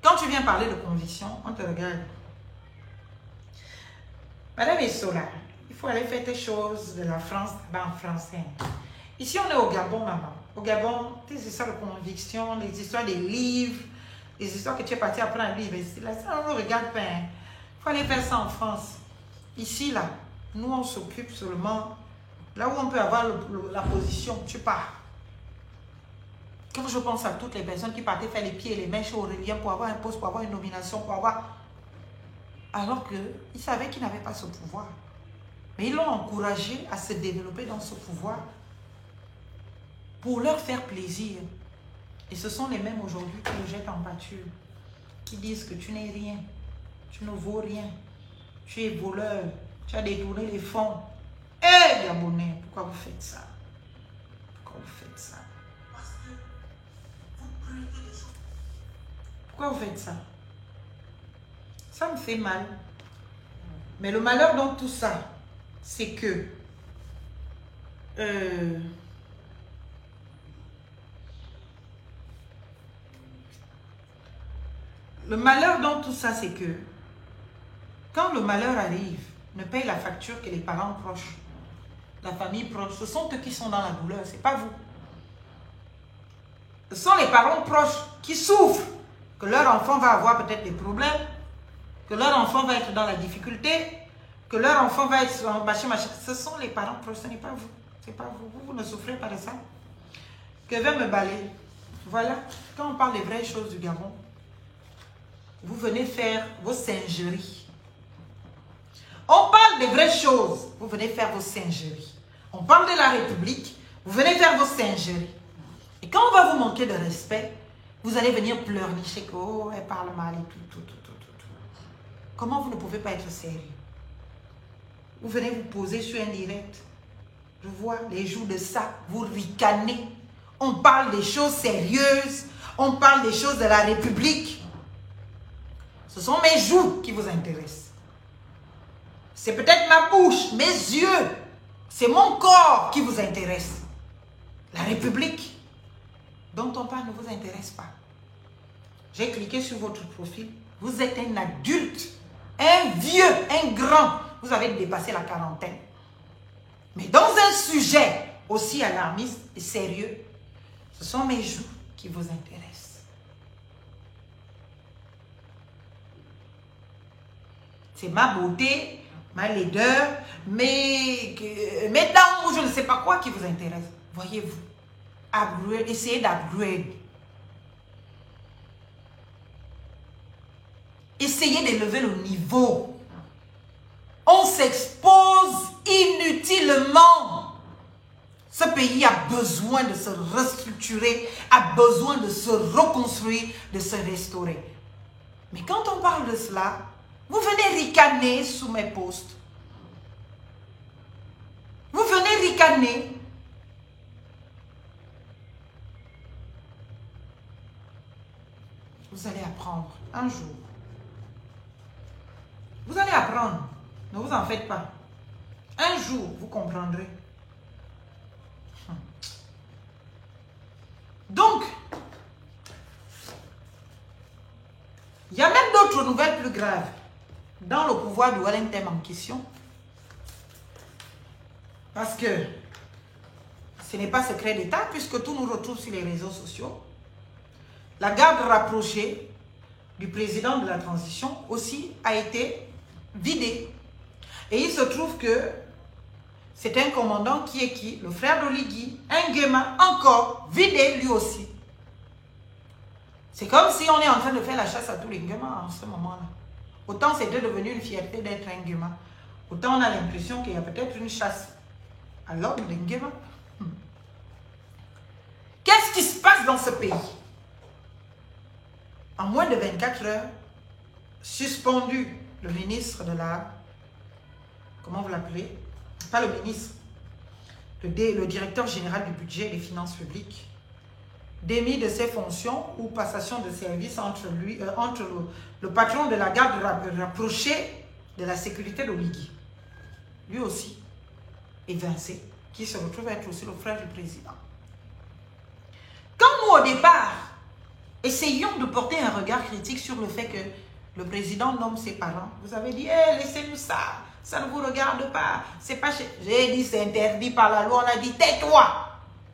Quand tu viens parler de conviction, on te regarde. Madame Essola, il faut aller faire tes choses de la France en français. Ici, on est au Gabon, maman. Au Gabon, tes histoires de conviction, les histoires des livres, les histoires que tu es parti apprendre à l'université, là, ça, on ne regarde pas. Il faut aller faire ça en France. Ici, là, nous, on s'occupe seulement là où on peut avoir la position, tu pars. Quand je pense à toutes les personnes qui partaient faire les pieds et les mains chez Aurélien pour avoir un poste, pour avoir une nomination, pour avoir... Alors qu'ils savaient qu'ils n'avaient pas ce pouvoir. Mais ils l'ont encouragé à se développer dans ce pouvoir pour leur faire plaisir. Et ce sont les mêmes aujourd'hui qui le jettent en pâture, qui disent que tu n'es rien, tu ne vaux rien, tu es voleur, tu as détourné les fonds. Eh, Gabonais, pourquoi vous faites ça? Pourquoi vous faites ça? Parce que vous prenez des choses. Pourquoi vous faites ça? Ça me fait mal. Mais le malheur dans tout ça, c'est que le malheur dans tout ça, c'est que quand le malheur arrive, ne paye la facture que les parents proches, la famille proche, ce sont eux qui sont dans la douleur, ce n'est pas vous. Ce sont les parents proches qui souffrent, que leur enfant va avoir peut-être des problèmes, que leur enfant va être dans la difficulté, que leur enfant va être en machin. Ce sont les parents proches, ce n'est pas vous. C'est pas vous. Vous ne souffrez pas de ça. Que veut me balayer. Voilà, quand on parle des vraies choses du Gabon, vous venez faire vos singeries. On parle des vraies choses, vous venez faire vos singeries. On parle de la République, vous venez faire vos singeries. Et quand on va vous manquer de respect, vous allez venir pleurnicher que, oh, elle parle mal et tout. Comment vous ne pouvez pas être sérieux? Vous venez vous poser sur un direct. Je vois les jours de ça, vous ricanez. On parle des choses sérieuses, on parle des choses de la République. Ce sont mes joues qui vous intéressent. C'est peut-être ma bouche, mes yeux. C'est mon corps qui vous intéresse. La République dont on parle ne vous intéresse pas. J'ai cliqué sur votre profil. Vous êtes un adulte, un vieux, un grand. Vous avez dépassé la quarantaine. Mais dans un sujet aussi alarmiste et sérieux, ce sont mes joues qui vous intéressent. C'est ma beauté, ma laideur, mes dents ou je ne sais pas quoi qui vous intéresse. Voyez-vous, essayez d'upgrade. Essayez d'élever le niveau. On s'expose inutilement. Ce pays a besoin de se restructurer, a besoin de se reconstruire, de se restaurer. Mais quand on parle de cela, Vous venez ricaner sous mes posts. Vous venez ricaner. Vous allez apprendre un jour. Vous allez apprendre. Ne vous en faites pas. Un jour, vous comprendrez. Donc, il y a même d'autres nouvelles plus graves dans le pouvoir de Wellington en question. Parce que ce n'est pas secret d'État puisque tout nous retrouve sur les réseaux sociaux. La garde rapprochée du président de la transition aussi a été vidée. Et il se trouve que c'est un commandant qui est qui? Le frère d'Oligui, Nguema, encore vidé lui aussi. C'est comme si on est en train de faire la chasse à tous les Nguema en ce moment-là. Autant c'était devenu une fierté d'être un Nguema, autant on a l'impression qu'il y a peut-être une chasse à l'homme de Nguema. Qu'est-ce qui se passe dans ce pays? En moins de 24 heures, suspendu le ministre de la... Comment vous l'appelez? Pas le ministre. Le directeur général du budget et des finances publiques. Démis de ses fonctions ou passation de service entre le patron de la garde rapprochée de la sécurité d'Oligui. Lui aussi, évincé, qui se retrouve être aussi le frère du président. Quand nous, au départ, essayons de porter un regard critique sur le fait que le président nomme ses parents, vous avez dit, hey, laissez-nous ça, ça ne vous regarde pas, c'est pas chez... J'ai dit, c'est interdit par la loi, on a dit, tais-toi.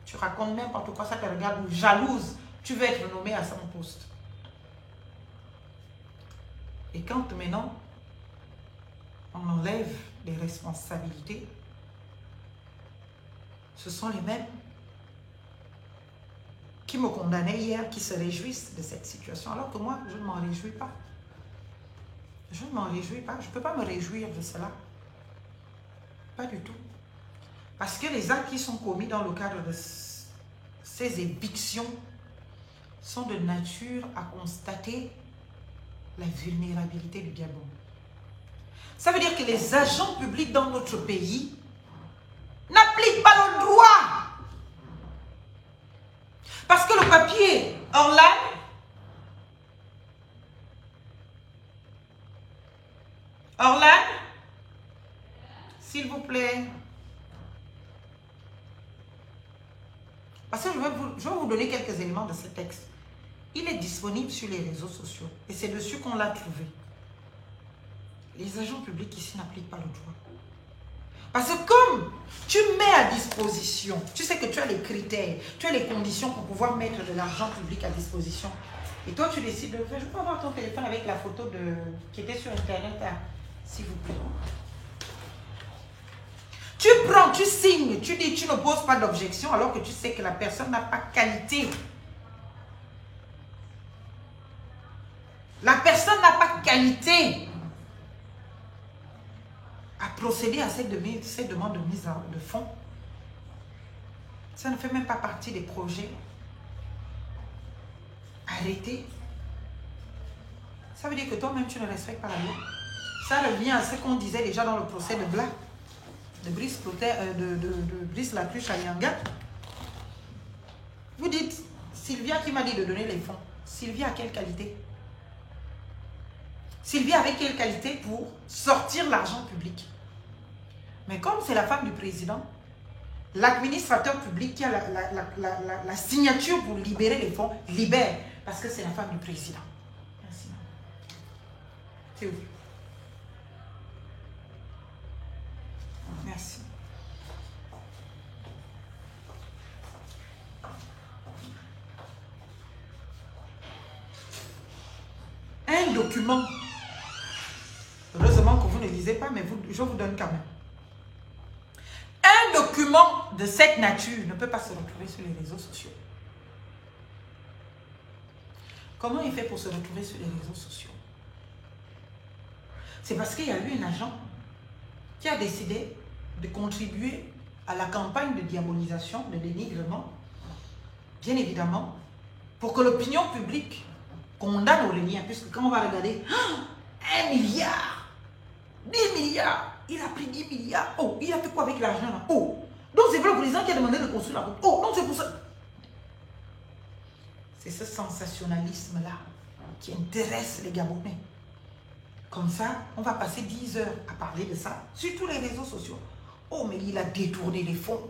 Tu racontes n'importe quoi, ça te regarde jalouse, tu veux être nommé à son poste. Et quand maintenant, on enlève les responsabilités, ce sont les mêmes qui me condamnaient hier, qui se réjouissent de cette situation, alors que moi, je ne m'en réjouis pas. Je ne m'en réjouis pas. Je ne peux pas me réjouir de cela. Pas du tout. Parce que les actes qui sont commis dans le cadre de ces évictions sont de nature à constater la vulnérabilité du Gabon. Ça veut dire que les agents publics dans notre pays n'appliquent pas le droit. Parce que le papier Orlan, s'il vous plaît. Parce que je vais vous donner quelques éléments de ce texte. Il est disponible sur les réseaux sociaux. Et c'est dessus qu'on l'a trouvé. Les agents publics ici n'appliquent pas le droit. Parce que comme tu mets à disposition, tu sais que tu as les critères, tu as les conditions pour pouvoir mettre de l'argent public à disposition. Et toi, tu décides de faire, je peux avoir ton téléphone avec la photo qui était sur Internet, s'il vous plaît. Tu prends, tu signes, tu dis, tu ne poses pas d'objection alors que tu sais que la personne n'a pas qualité. La personne n'a pas qualité à procéder à ces demandes de mise de fonds. Ça ne fait même pas partie des projets arrêtés. Ça veut dire que toi-même, tu ne respectes pas la loi. Ça revient à ce qu'on disait déjà dans le procès de Blas, de Brice Lacruche à Yanga. Vous dites, Sylvia qui m'a dit de donner les fonds. Sylvia a quelle qualité? Sylvia avait quelle qualité pour sortir l'argent public? Mais comme c'est la femme du président, l'administrateur public qui a la signature pour libérer les fonds, libère, parce que c'est la femme du président. Merci. C'est où? Merci. Un document. Heureusement que vous ne lisez pas, mais je vous donne quand même. Un document de cette nature ne peut pas se retrouver sur les réseaux sociaux. Comment il fait pour se retrouver sur les réseaux sociaux? C'est parce qu'il y a eu un agent qui a décidé de contribuer à la campagne de diabolisation, de dénigrement, bien évidemment, pour que l'opinion publique condamne Aurélien, puisque quand on va regarder, 1 milliard, 10 milliards. Il a pris 10 milliards. Oh, il a fait quoi avec l'argent là? Oh, donc c'est pas le président qui a demandé de construire la route. Oh, non, c'est pour ça. C'est ce sensationnalisme-là qui intéresse les Gabonais. Comme ça, on va passer 10 heures à parler de ça sur tous les réseaux sociaux. Oh, mais il a détourné les fonds.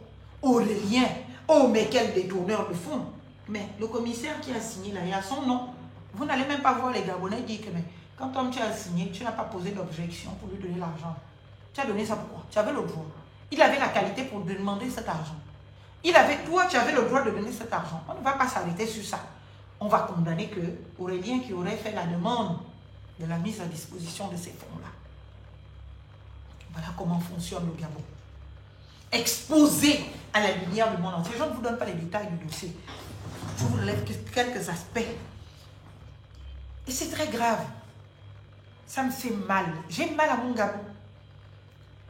Aurélien. Oh, mais quel détourneur de fonds. Mais le commissaire qui a signé là, il a son nom. Vous n'allez même pas voir les Gabonais dire que mais, quand tu as signé, tu n'as pas posé d'objection pour lui donner l'argent. Tu as donné ça pourquoi? Tu avais le droit. Il avait la qualité pour demander cet argent. Toi, tu avais le droit de donner cet argent. On ne va pas s'arrêter sur ça. On va condamner que Aurélien qui aurait fait la demande de la mise à disposition de ces fonds-là. Voilà comment fonctionne le Gabon. Exposé à la lumière du monde entier. Je ne vous donne pas les détails du dossier. Je vous relève quelques aspects. Et c'est très grave. Ça me fait mal. J'ai mal à mon Gabon.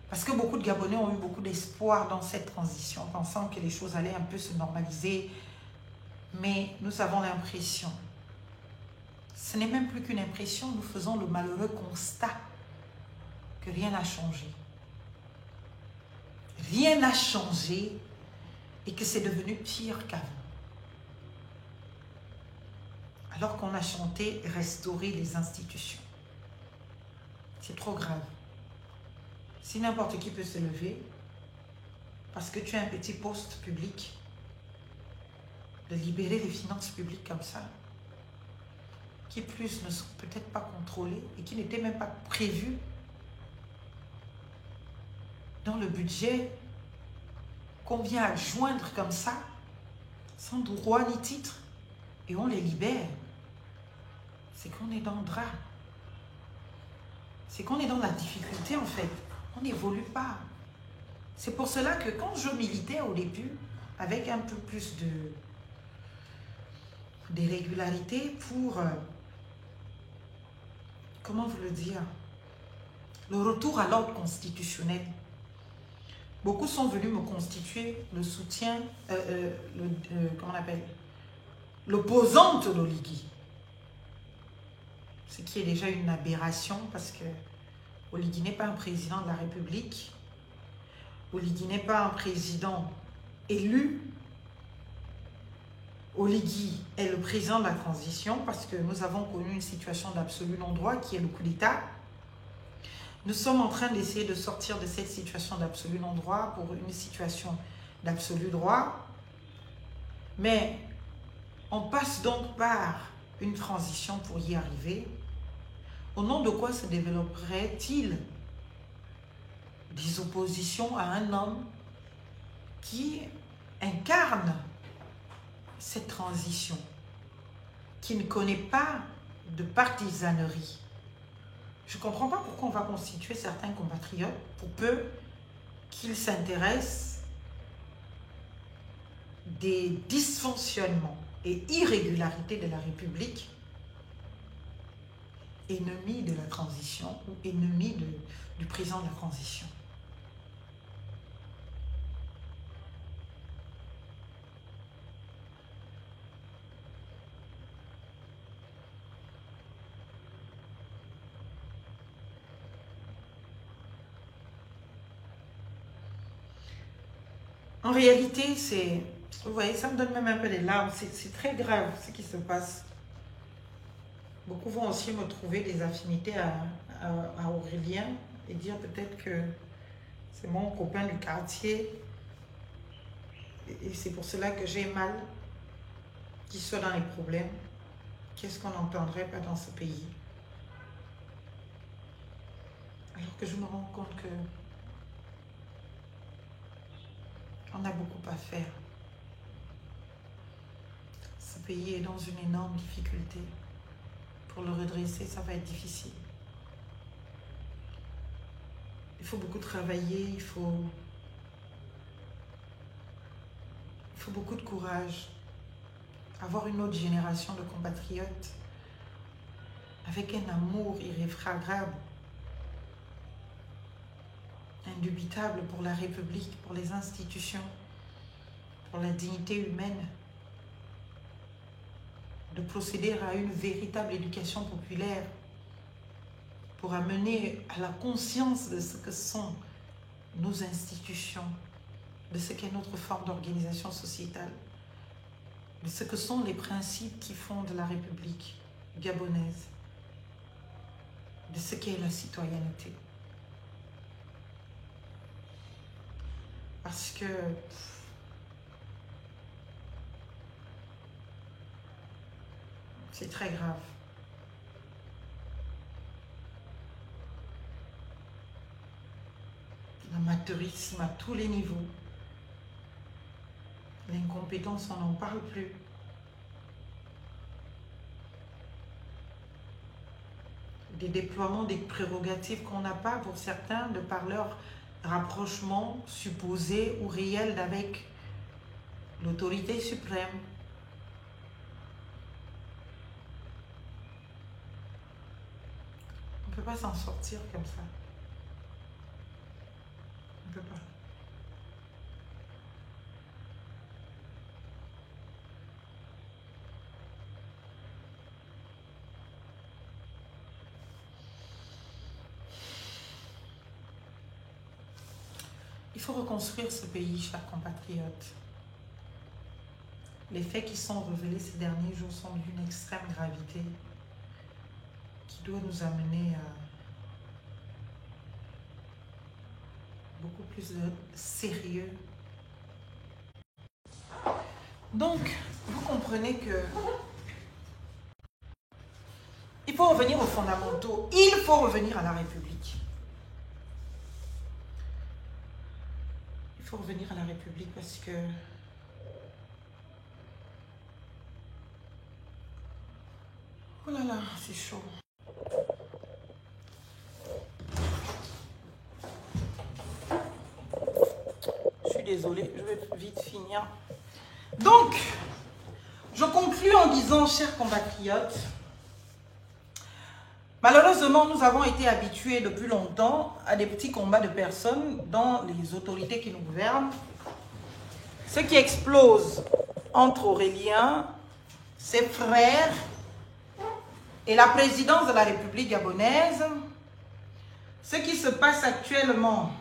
Parce que beaucoup de Gabonais ont eu beaucoup d'espoir dans cette transition, pensant que les choses allaient un peu se normaliser. Mais nous avons l'impression, ce n'est même plus qu'une impression, nous faisons le malheureux constat que rien n'a changé. Rien n'a changé et que c'est devenu pire qu'avant. Alors qu'on a chanté restaurer les institutions. C'est trop grave. Si n'importe qui peut se lever, parce que tu as un petit poste public, de libérer les finances publiques comme ça, qui plus ne sont peut-être pas contrôlées et qui n'étaient même pas prévues dans le budget qu'on vient adjoindre comme ça, sans droit ni titre, et on les libère, c'est qu'on est dans le drame. C'est qu'on est dans la difficulté en fait. On n'évolue pas. C'est pour cela que quand je militais au début, avec un peu plus d'irrégularité pour, comment vous le dire, le retour à l'ordre constitutionnel. Beaucoup sont venus me constituer le soutien, comment on appelle, l'opposante d'Oligui. Ce qui est déjà une aberration parce que Oligui n'est pas un président de la République. Oligui n'est pas un président élu. Oligui est le président de la transition parce que nous avons connu une situation d'absolu non-droit qui est le coup d'État. Nous sommes en train d'essayer de sortir de cette situation d'absolu non-droit pour une situation d'absolu droit. Mais on passe donc par une transition pour y arriver. Au nom de quoi se développerait-il des oppositions à un homme qui incarne cette transition, qui ne connaît pas de partisanerie? Je ne comprends pas pourquoi on va constituer certains compatriotes pour peu qu'ils s'intéressent des dysfonctionnements et irrégularités de la République, ennemis de la transition ou ennemis du président de la transition. En réalité, c'est, vous voyez, ça me donne même un peu des larmes. C'est très grave ce qui se passe. Beaucoup vont aussi me trouver des affinités à Aurélien et dire peut-être que c'est mon copain du quartier. Et c'est pour cela que j'ai mal qu'il soit dans les problèmes. Qu'est-ce qu'on n'entendrait pas dans ce pays? Alors que je me rends compte que on a beaucoup à faire. Ce pays est dans une énorme difficulté. Pour le redresser, ça va être difficile. Il faut beaucoup travailler, il faut beaucoup de courage. Avoir une autre génération de compatriotes avec un amour irréfragable, indubitable pour la République, pour les institutions, pour la dignité humaine, de procéder à une véritable éducation populaire pour amener à la conscience de ce que sont nos institutions, de ce qu'est notre forme d'organisation sociétale, de ce que sont les principes qui fondent la République gabonaise, de ce qu'est la citoyenneté. Parce que c'est très grave. L'amateurisme à tous les niveaux. L'incompétence, on n'en parle plus. Des déploiements des prérogatives qu'on n'a pas pour certains de par leur rapprochement supposé ou réel avec l'autorité suprême. On ne peut pas s'en sortir comme ça. On ne peut pas. Il faut reconstruire ce pays, chers compatriotes. Les faits qui sont révélés ces derniers jours sont d'une extrême gravité qui doit nous amener à beaucoup plus de sérieux. Donc, vous comprenez que il faut revenir aux fondamentaux. Il faut revenir à la République. Il faut revenir à la République parce que oh là là, c'est chaud. Je suis désolée, je vais vite finir. Donc, je conclus en disant, chers compatriotes, malheureusement, nous avons été habitués depuis longtemps à des petits combats de personnes dans les autorités qui nous gouvernent. Ce qui explose entre Aurélien, ses frères et la présidence de la République gabonaise, ce qui se passe actuellement